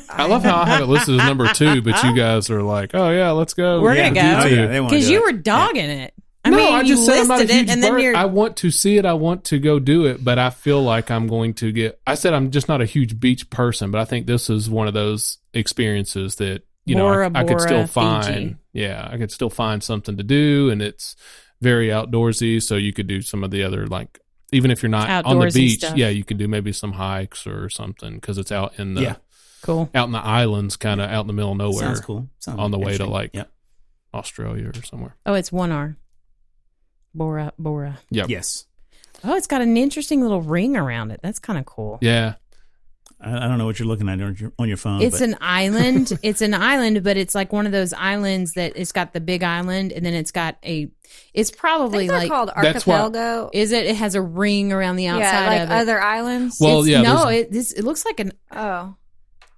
I love how I have it listed as number 2, but you guys are like, oh yeah, let's go. We're Yeah. gonna go. Oh, yeah, they wanna Because do you it. were dogging it. I No, mean, I you just said I'm not a listed huge it, and then bird. you're. I want to see it. I want to go do it, but I feel like I'm going to get. I said I'm just not a huge beach person, but I think this is one of those experiences that Bora I could still Bora, find. Fiji. Yeah, I could still find something to do, and it's very outdoorsy. So you could do some of the other even if you're not on the Outdoorsy beach, stuff. yeah, you can do maybe some hikes or something because it's out in the Yeah. Cool. out in the islands, kind of out in the middle of nowhere. Sounds cool. Sounds On the way to, interesting. like- Australia or somewhere. Oh, it's 1R. Bora Bora. Yep. Yes. Oh, it's got an interesting little ring around it. That's kind of cool. Yeah. I don't know what you're looking at on your phone. It's but an island. It's an island, but it's like one of those islands that it's got the big island, and then it's got a. It's I probably think they're like. called That's why- archipelago. Is it? It has a ring around the outside Yeah, like of it. other islands. Well, It's- yeah, No, there's- it looks like an. Oh.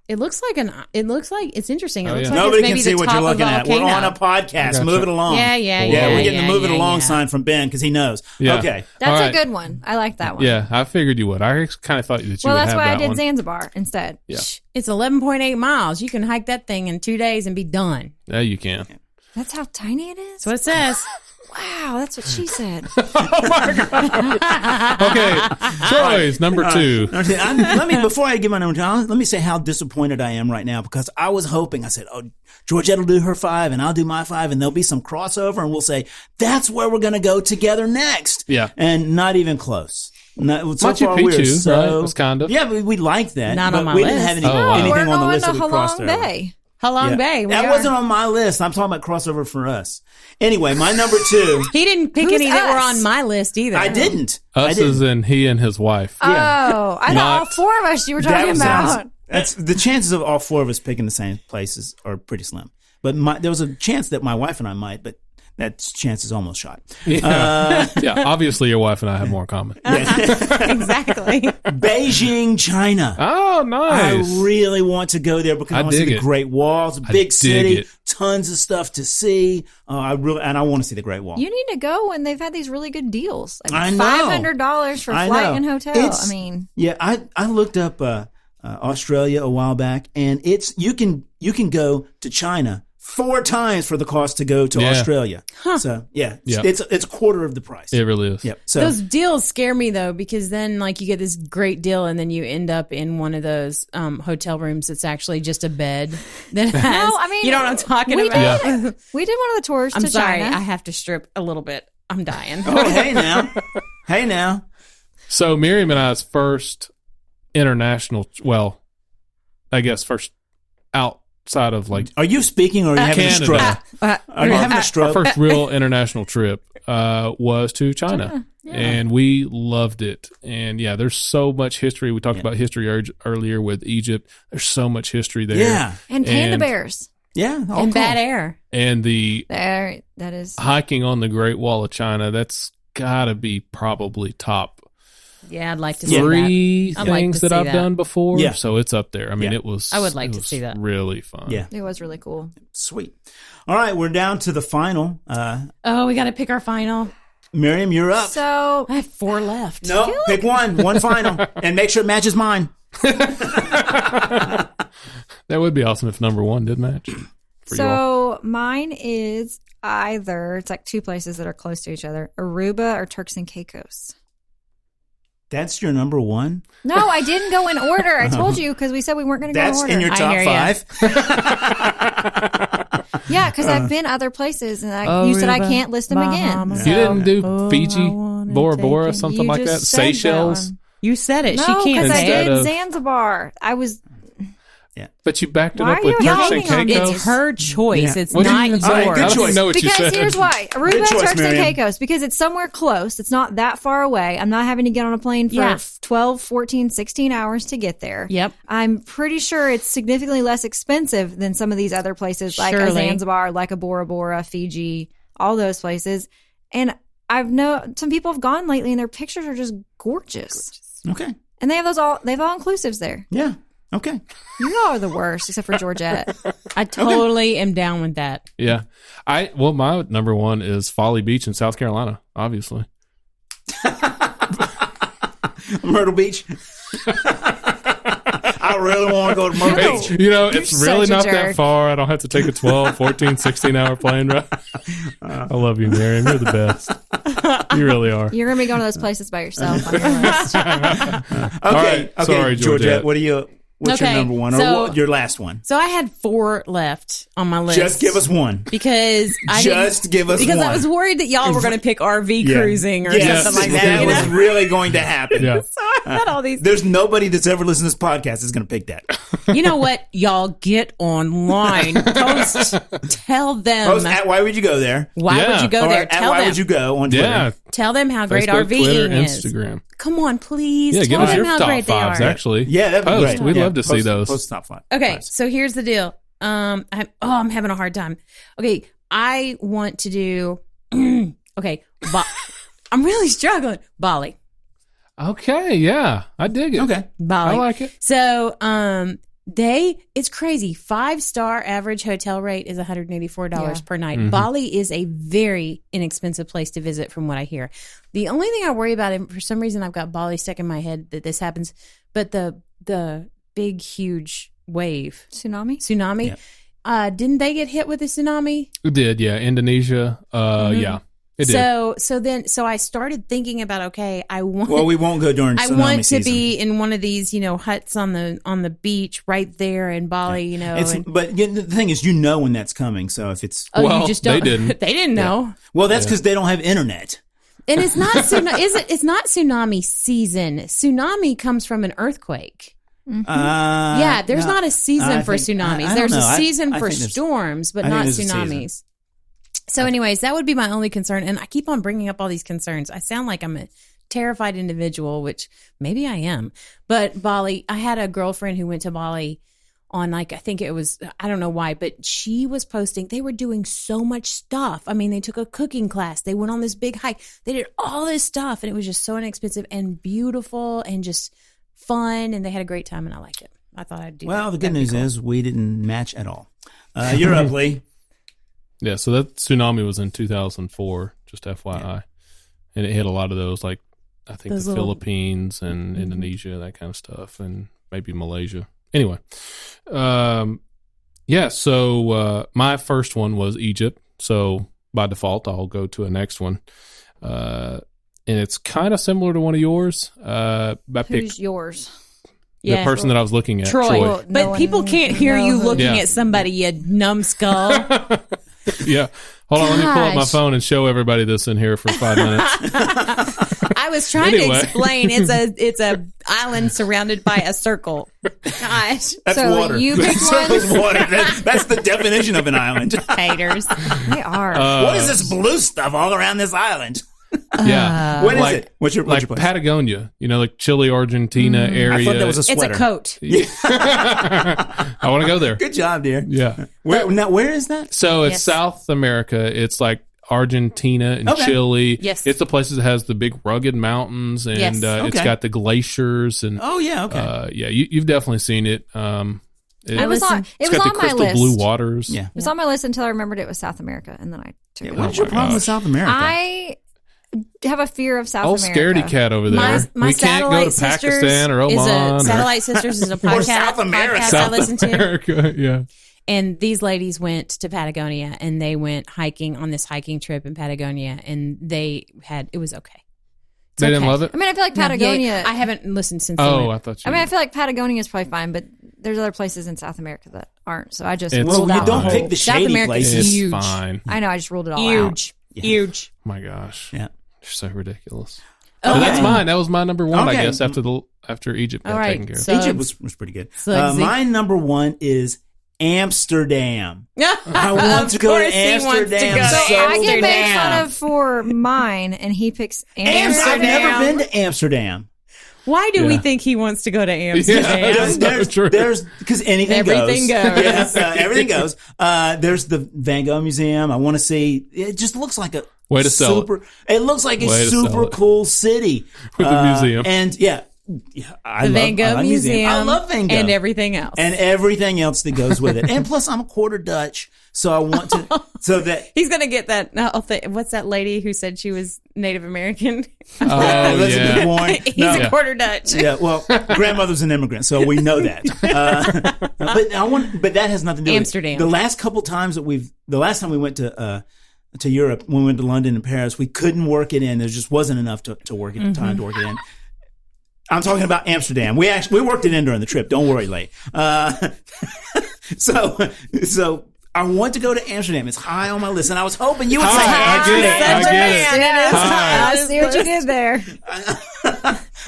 It looks like an. It looks like it's interesting. It Oh, looks yeah. like Nobody it's can maybe see the what top you're of looking at. We're volcano. on a podcast. Gotcha. Move it along. Yeah. Yeah, we're getting the move it along yeah. sign from Ben because he knows. Yeah. Okay. That's All a right. good one. I like that one. Yeah, I figured you would. I kind of thought that you Well, would that's have why I that did one. Zanzibar instead. Yeah. It's 11.8 miles. You can hike that thing in 2 days and be done. Yeah, you can. That's how tiny it is? That's what it says. Wow, that's what she said. Okay, Troy's number 2. Let me before I give my number 2, let me say how disappointed I am right now because I was hoping. I said, "Oh, Georgette'll do her 5, and I'll do my 5, and there'll be some crossover, and we'll say that's where we're going to go together next." Yeah. and not even close. Not, so Machu far, we're Picchu, so, right? It's kind of. Yeah, we like that. Not but on my we list. didn't have any, Oh, wow. anything We're on the going list to that we crossed Halong over. Bay. Halong Yeah. Bay. That wasn't on my list. I'm talking about crossover for us. Anyway, my number 2. He didn't pick Who's any that were us? on my list either. I didn't. I Us didn't. is in he and his wife. Yeah. Oh, I thought Not- all 4 of us you were That talking was- about. That's the chances of all 4 of us picking the same places are pretty slim. But there was a chance that my wife and I might, but that chance is almost shot. Yeah. Yeah, obviously your wife and I have more in common. Exactly. Beijing, China. Oh, nice. I really want to go there because I I want to see dig the it. Great Wall. It's a I big dig city, it. tons of stuff to see. I want to see the Great Wall. You need to go when they've had these really good deals. Like I know. $500 for I flight know. and hotel. It's- I mean, Yeah, I looked up Australia a while back, and you can go to China 4 times for the cost to go to Yeah. Australia. So yeah, Yeah. it's a quarter of the price. It really is. Yep. So Those deals scare me though, because then like you get this great deal and then you end up in one of those hotel rooms that's actually just a bed that has, I mean, you know what I'm talking we about? did. We did one of the tours I'm to sorry, China. I have to strip a little bit. I'm dying. oh hey now, hey now. So Miriam and I's first international, well, I guess first outside of like Are you speaking or are you having Canada. a stroke? Are you having a our stroke? first real international trip was to China. And we loved it. And yeah, there's so much history. We talked about history earlier with Egypt. There's so much history there. Yeah, and panda and- bears. yeah. all And cool. bad air. And the There, that is. hiking on the Great Wall of China, that's got to be probably top Yeah, I'd like to see 3 I'd like things to that see I've that. done before. Yeah. So it's up there. I mean, Yeah. it was. I would like it to was see that. Really fun. Yeah, It was really cool. sweet. All right, we're down to the final. that. Oh, we got to pick our final. Miriam, you're up. So I have 4 left. No, pick one final, and make sure it matches mine. That would be awesome if number 1 did match. For you all. So mine is either, it's like 2 places that are close to each other, Aruba or Turks and Caicos. That's your number 1. No, I didn't go in order. I told you because we said we weren't going to go in That's order. in your I top hear ya. 5. Yeah, because I've been other places and you said I can't list them again. Bahamas. So. You didn't do Oh, Fiji, I wanna Bora take Bora, it. something You like that? just said that Seychelles? one. You said it. No, she can't because I say Instead did it. of- Zanzibar. I was. But you backed it Why up are with you Turks and hating on me? Caicos. It's her choice. Yeah. It's What did not you yours. say? All right, good I don't choice. even know what you Because said. here's why. Aruba, Good choice, Turks and Miriam. Caicos, because it's somewhere close. It's not that far away. I'm not having to get on a plane for Yeah. 12, 14, 16 hours to get there. Yep. I'm pretty sure it's significantly less expensive than some of these other places like a Surely. Zanzibar, like a Bora Bora, Fiji, all those places. And I've known some people have gone lately, and their pictures are just gorgeous. Okay. And they have they have all inclusives there. Yeah. Okay. You all are the worst, except for Georgette. I totally am down with that. Yeah. My number one is Folly Beach in South Carolina, obviously. Myrtle Beach. I really want to go to Myrtle Beach. You know, it's really such a not jerk. that far. I don't have to take a 12, 14, 16-hour plane ride. I love you, Miriam. You're the best. You really are. You're going to be going to those places by yourself on your list. Okay. right. Sorry, Georgette. What's your number one? So- Or your last one? So I had 4 left on my list. Just give us one. because I Just give us because one. I was worried that y'all were going to pick RV Yeah. cruising or Yes, something like that. that you was know? really going to happen. Yeah. So I had all these. There's nobody that's ever listened to this podcast that's going to pick that. You know what? Y'all get online. Post. Tell them. Post at Why Would You Go There? Why Yeah. would you go Or there? at Tell Why them. Would You Go on Twitter. Yeah. Tell them how great Facebook, RVing Twitter, is. Instagram. Come on, please. Yeah, Tell give us them your how top great they fives, are. actually. Yeah, that'd be Post. great. We'd Yeah, love to see those. Post top five. Okay, fives. so here's the deal. I'm having a hard time. Okay, I want to do. Okay, I'm really struggling. Bali. Okay, yeah. I dig it. Okay. Bali. I like it. So, it's crazy. 5-star average hotel rate is $184 per night. Bali is a very inexpensive place to visit, from what I hear. The only thing I worry about, and for some reason I've got Bali stuck in my head that this happens, but the big, huge wave Tsunami? tsunami. Didn't they get hit with a tsunami? It did, yeah. Indonesia. Yeah. It did. So I started thinking about, okay, Well, we won't go during I tsunami want to season. be in one of these, huts on the beach right there in Bali, But the thing is, when that's coming. So if it's Well, you just don't. they didn't. They didn't know. well, that's because they don't have internet. And it's not it's not tsunami season. Tsunami comes from an earthquake. Yeah, there's not a season for tsunamis. I There's don't a know. season I for think there's- storms, but I think not there's a season. tsunamis. So, anyways, that would be my only concern. And I keep on bringing up all these concerns. I sound like I'm a terrified individual, which maybe I am. But Bali, I had a girlfriend who went to Bali on I think it was, I don't know why, but she was posting, they were doing so much stuff. I mean, they took a cooking class. They went on this big hike. They did all this stuff. And it was just so inexpensive and beautiful and just fun. And they had a great time and I liked it. I thought I'd do that. Well, the good That'd be news cool. is we didn't match at all. You're up, Lee. Yeah, so that tsunami was in 2004, just FYI. And it hit a lot of those, like, I think Those the little- Philippines and Indonesia, that kind of stuff, and maybe Malaysia. Anyway, so my first one was Egypt. So by default, I'll go to a next one. And it's kind of similar to one of yours. I picked Who's yours? the person that I was looking at, Troy. Well, But no people one can't hear you knows. looking Yeah. at somebody, you numbskull. Yeah. Hold on, let me pull up my Gosh. phone and show everybody this in here for 5 minutes. I was trying Anyway. to explain it's a island surrounded by a circle. Gosh, That's So water. you picked Circle's one? water. That's the definition of an island. haters. They are. What is this blue stuff all around this island? Yeah. What is Like- it? What's your Like place? Patagonia, like Chile, Argentina area. I thought that was a It's sweater. a coat. I want to go there. Good job, dear. Yeah. Where is that? So it's Yes. South America. It's like Argentina and Okay. Chile. Yes. It's the places that has the big rugged mountains and Yes. it's Okay. got the glaciers and Oh yeah, okay. you've definitely seen it. It was It's on. It was got the on my crystal list. blue waters. yeah. It was on my list until I remembered it was South America, and then I took it What off. is your problem with South America? I have a fear of South Old America. scaredy cat over there. My We can't go Satellite to Sisters Pakistan or Oman or Satellite Sisters is a podcast, South America. podcast I South listen to. America. Yeah. And these ladies went to Patagonia and they went hiking on this hiking trip in Patagonia and it was okay. It's They didn't okay. love it? I mean, I feel like Yeah, Patagonia. I haven't listened since. they Oh, went. I thought you I mean, I feel like Patagonia is probably fine, but there's other places in South America that aren't. So I just It's well, ruled you out don't the pick whole- the South shady America's places. It's huge. fine. I know. I just ruled it all out. Huge. My gosh. Yeah. You're so ridiculous. Okay. So that's mine. That was my number one, Okay. I guess, after Egypt got All right, taken care of. so- Egypt was pretty good. Slugsy. My number one is Amsterdam. I want to go to Of course he wants to Amsterdam. go to So I get made Amsterdam. fun of for mine, and he picks I've Amsterdam. never been to Amsterdam. Why do we Yeah. think he wants to go to Amsterdam? Yeah. That's true. There's because anything Everything goes. Yes, everything goes. There's the Van Gogh Museum. I want to see. It just looks like a Way to sell super. It looks like a Way to sell super it. cool city With the museum. and I The love Van Gogh I like Museum. I love Van Gogh And everything else. and everything else that goes with it. And plus, I'm a quarter Dutch, so I want to so that. He's going to get that. What's that lady who said she was Native American? Oh, Elizabeth yeah. Warren. He's No. a quarter Dutch. Yeah, well, grandmother's an immigrant, so we know that. But that has nothing to do Amsterdam. with the last couple times that the last time we went to Europe, when we went to London and Paris, we couldn't work it in. There just wasn't enough to work it, time to work it in. I'm talking about Amsterdam. We worked it in during the trip. Don't worry, Lay. So I want to go to Amsterdam. It's high on my list, and I was hoping you would say I get it. Amsterdam. I get it. Yeah, Hi. I see what you did there.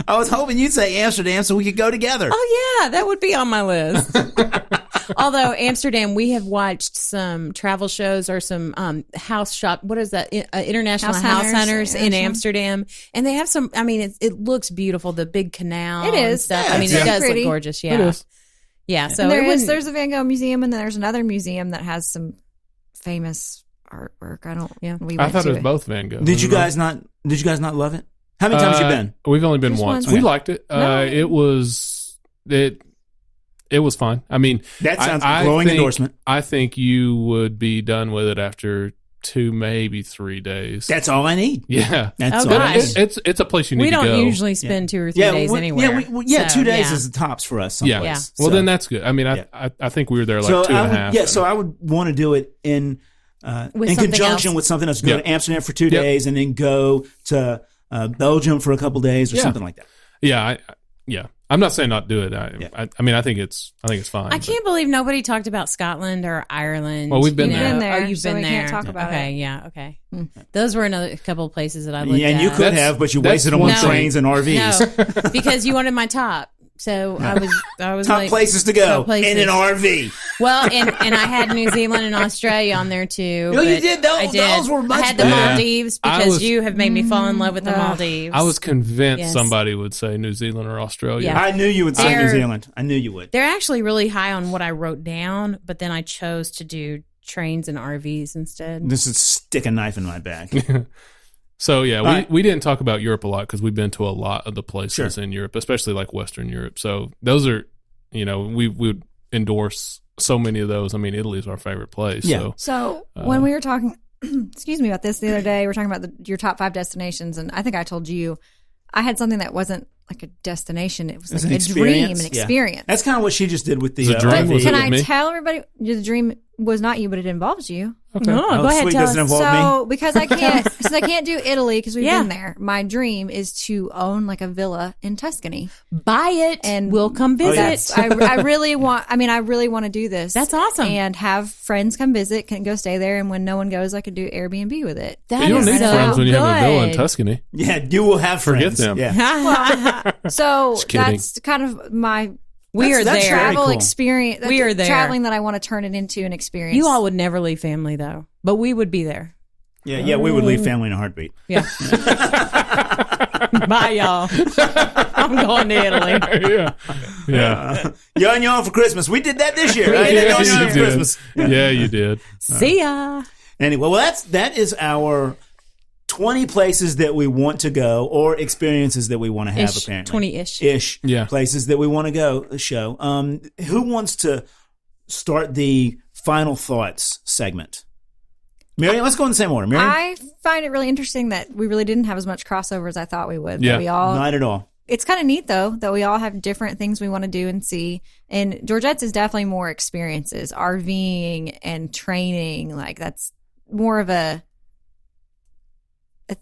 I was hoping you'd say Amsterdam so we could go together. Oh, yeah, that would be on my list. Although Amsterdam, we have watched some travel shows or some house shop. What is that? International House House Hunters, Hunters in International. Amsterdam, and they have some. I mean, it looks beautiful. The big canal. It and is. stuff. Yeah, I mean, it's it does pretty. look gorgeous. Yeah, It is. yeah. So And it there's a Van Gogh museum, and then there's another museum that has some famous artwork. We I went thought to it was both Van Gogh. Did you guys not love it? How many times you been? We've only been Just once. once. We Yeah. liked it. No. It was fine. I mean, That sounds I glowing think- endorsement. I think you would be done with it after 2, maybe 3 days. That's all I need. Yeah. That's Oh, all gosh. I need. It's a place you need we to don't go. usually spend 2 or 3 days anywhere. So, 2 days yeah. is the tops for us. Yeah. Someplace. Well, So- then that's good. I mean, Yeah. I think we were there like so 2.5. So I would want to do it in With in something conjunction else. with something else. Go Yep. to Amsterdam for 2 Yep. days and then go to Belgium for a couple days or Yeah. something like that. Yeah. I'm not saying not do it. I mean, I think it's fine. I can't believe nobody talked about Scotland or Ireland. Well, we've been you there. know? Been there, Oh, you've so been we there. can't talk about okay, it. yeah, okay. Those were a couple of places that I looked And at. you could That's- have, but you that's wasted them on one trains and RVs. No, because you wanted my top. So I was Top like, places to go top places. in an RV. Well, and I had New Zealand and Australia on there too. No, you but did. Those- I did. those were much I had the better. Maldives I because was- you have made me fall in love with the Maldives. I was convinced Yes. somebody would say New Zealand or Australia. Yeah. I knew you would say New They're- Zealand. I knew you would. They're actually really high on what I wrote down, but then I chose to do trains and RVs instead. This is stick a knife in my back. So yeah, right. we didn't talk about Europe a lot because we've been to a lot of the places Sure. in Europe, especially like Western Europe. So those are, we would endorse so many of those. I mean, Italy is our favorite place. Yeah. So So when we were talking, excuse me, about this the other day, we were talking about your top 5 destinations, and I think I told you I had something that wasn't like a destination; it was It's like an a dream, experience. an Yeah. experience. That's kind of what she just did with the It's a dream, RV. was it Can with I me? tell everybody the dream was not you, but it involves you? okay. No, Oh, go ahead, sweet. tell Does it us. involve So because I can't, since I can't do Italy because we've Yeah. been there, my dream is to own like a villa in Tuscany, Buy it, and and we'll come visit. yes. I really want. I mean, I really want to do this. That's awesome. And have friends come visit, can go stay there, and when no one goes, I could do Airbnb with it. That You don't is need so friends when you have a villa in good. Tuscany. Yeah, you will have Forget friends. them. Yeah. So kidding. that's kind of my We are That's there. very travel cool. experience. We are there. Traveling that I want to turn it into an experience. You all would never leave family though, but we would be there. Yeah, we would leave family in a heartbeat. Yeah. Bye, y'all. I'm going to Italy. yeah. Yeah. You're on your own for Christmas. We did that this year. I Yeah, did on your own you for did. Christmas. Yeah, you did. See ya. Anyway, well, that is our 20 places that we want to go or experiences that we want to have, Ish, apparently. 20-ish. Ish. Yeah. Places that we want to go, the show. Who wants to start the final thoughts segment? Miriam, let's go in the same order. Miriam? I find it really interesting that we really didn't have as much crossover as I thought we would. Yeah. That we all. Not at all. It's kind of neat though that we all have different things we want to do and see. And Georgette's is definitely more experiences, RVing and training. Like that's more of a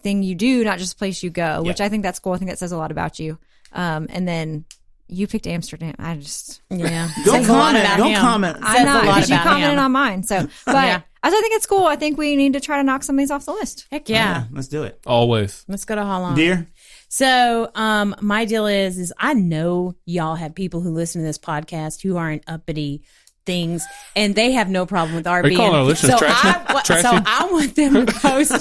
thing you do, not just a place you go. Which I think that's cool. I think that says a lot about you. And then you picked Amsterdam. I just. Yeah. Don't Says a lot comment. about Don't him. comment. Says I'm a not lot because you about commented him. on mine. So, but Yeah. I think it's cool. I think we need to try to knock some of these off the list. Heck yeah. Let's do it. Always. Let's go to Holland. Dear? So, my deal is I know y'all have people who listen to this podcast who aren't uppity things, and they have no problem with RVing. Are you calling our listeners trashy? So I want them to post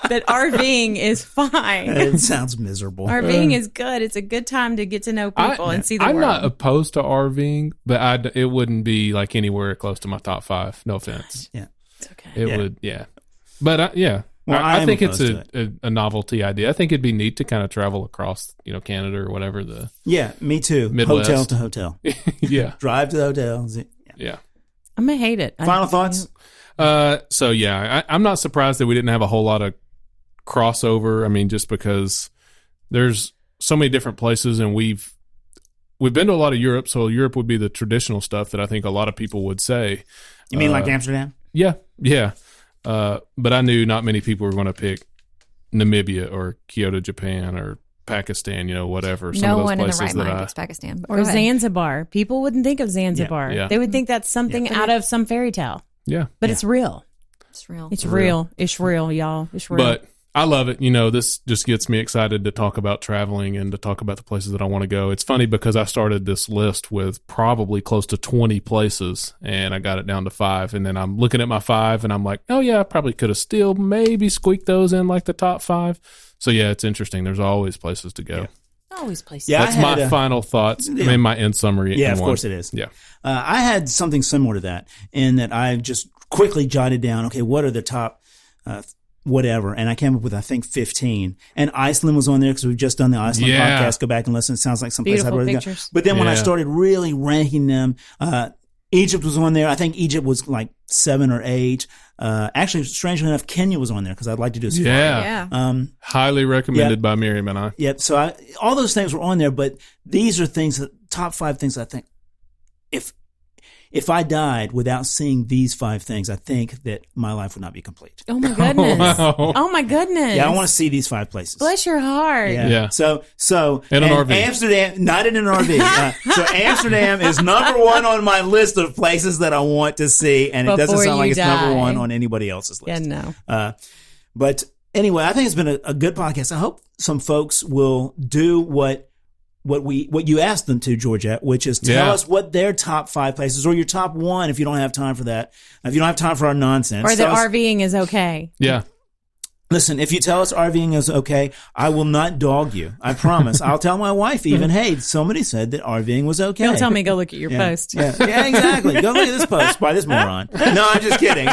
that RVing is fine. It sounds miserable. RVing is good. It's a good time to get to know people and see the I'm world. not opposed to RVing, but it wouldn't be like anywhere close to my top 5. No offense. Yeah. It's okay. It would, yeah. But yeah. Well, I think it's opposed a novelty idea. I think it'd be neat to kind of travel across, Canada or whatever Yeah, me too. Midwest. Hotel to hotel. yeah. Drive to the hotel. Yeah. I'm going to hate it. Final thoughts? So yeah, I'm not surprised that we didn't have a whole lot of crossover. I mean, just because there's so many different places, and we've been to a lot of Europe, so Europe would be the traditional stuff that I think a lot of people would say. You mean like Amsterdam? Yeah. But I knew not many people were going to pick Namibia or Kyoto, Japan, or Pakistan, whatever. Some No of those one in the places right that mind picks Pakistan. But Or go ahead. Zanzibar. People wouldn't think of Zanzibar. Yeah. They would think that's something out of some fairy tale. Yeah. But it's real. It's real. It's real. It's real, y'all. It's real. But I love it. This just gets me excited to talk about traveling and to talk about the places that I want to go. It's funny because I started this list with probably close to 20 places, and I got it down to 5. And then I'm looking at my 5 and I'm like, oh yeah, I probably could have still maybe squeaked those in like the top 5. So yeah, it's interesting. There's always places to go. Yeah. Always places. Yeah, That's my final thoughts. I mean, my end summary. Yeah, in of one. course it is. Yeah. I had something similar to that in that I just quickly jotted down, okay, what are the top whatever, and I came up with, I think, 15. And Iceland was on there because we've just done the Iceland podcast. Go back and listen. It sounds like someplace I'd Beautiful rather go. pictures. But then when I Yeah. started really ranking them, Egypt was on there. I think Egypt was like 7 or 8. Actually, strangely enough, Kenya was on there because I'd like to do a safari. Yeah. Highly recommended by Miriam and I. Yep. So all those things were on there, but these are things top 5 things I think if I died without seeing these 5 things, I think that my life would not be complete. Oh my goodness. Wow. Oh my goodness. Yeah, I want to see these 5 places. Bless your heart. Yeah. So In an RV. Amsterdam, not in an RV. So Amsterdam is number 1 on my list of places that I want to see, and it doesn't Before sound like you it's number die. 1 on anybody else's list. Yeah, no. But anyway, I think it's been a good podcast. I hope some folks will do what you asked them to, Georgette, which is tell us what their top 5 places, or your top 1 if you don't have time for that. If you don't have time for our nonsense. Or that tell us- RVing is okay. Yeah. Listen, if you tell us RVing is okay, I will not dog you. I promise. I'll tell my wife even, hey, somebody said that RVing was okay. Don't tell me go look at your post. Yeah, exactly. Go look at this post by this moron. No, I'm just kidding.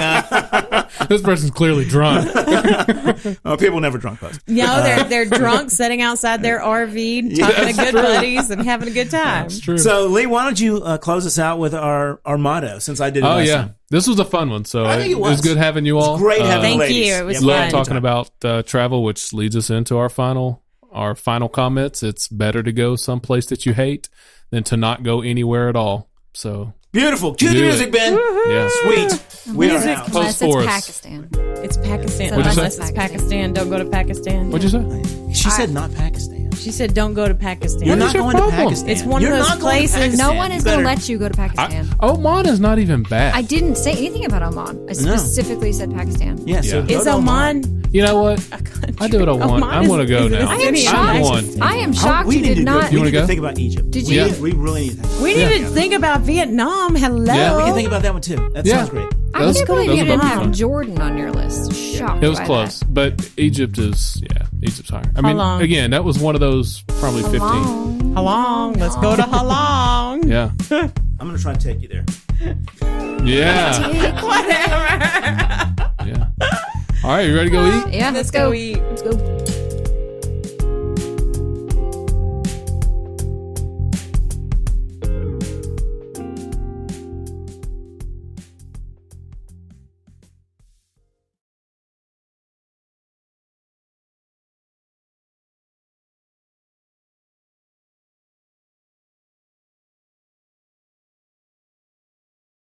This person's clearly drunk. People never drunk post. No, they're drunk sitting outside their RV, talking to good buddies and having a good time. It's true. So, Lee, why don't you close us out with our motto, since I did it Oh, last yeah. time. This was a fun one. So I think it was was. good having you all. Great having Thank ladies. you. It was Yep, fun. Love had a talking good time. about travel, which leads us into our final comments. It's better to go someplace that you hate than to not go anywhere at all. So Beautiful. Cue the Do it. music, Ben. yeah, Sweet. We are out. Unless Post for it's us. Pakistan. It's Pakistan. What'd you say? Unless it's Pakistan. Don't go to Pakistan. what'd you say? She said not Pakistan. She said don't go to Pakistan. You're What not is your going to problem? Pakistan. It's one of You're those not going to places- Pakistan. No one is You going to better- let you go to Pakistan. Oman is not even bad. I didn't say anything about Oman. I specifically said Pakistan. Yeah, so Yeah. go Is to Oman You know what? a country? I do what I want. Oman I'm going to go is now. I am city. shocked. I'm one. I am shocked we you need did to not. we wanna need to go? think about Egypt. Did We you? need- We really need to think. We need to think about Vietnam. Hello. Yeah. We can think about that one too. That Yeah. sounds great. I Those- can't believe those you are didn't both have fun. Jordan on your list. Shocked. It was by close, but Egypt's higher. I mean, long? again, that was one of those probably That. 15. Long. Halong. Let's go to Halong. Yeah. I'm going to try to take you there. Yeah. Whatever. Yeah. All right, you ready to go eat? Yeah, let's go. Eat. Let's go.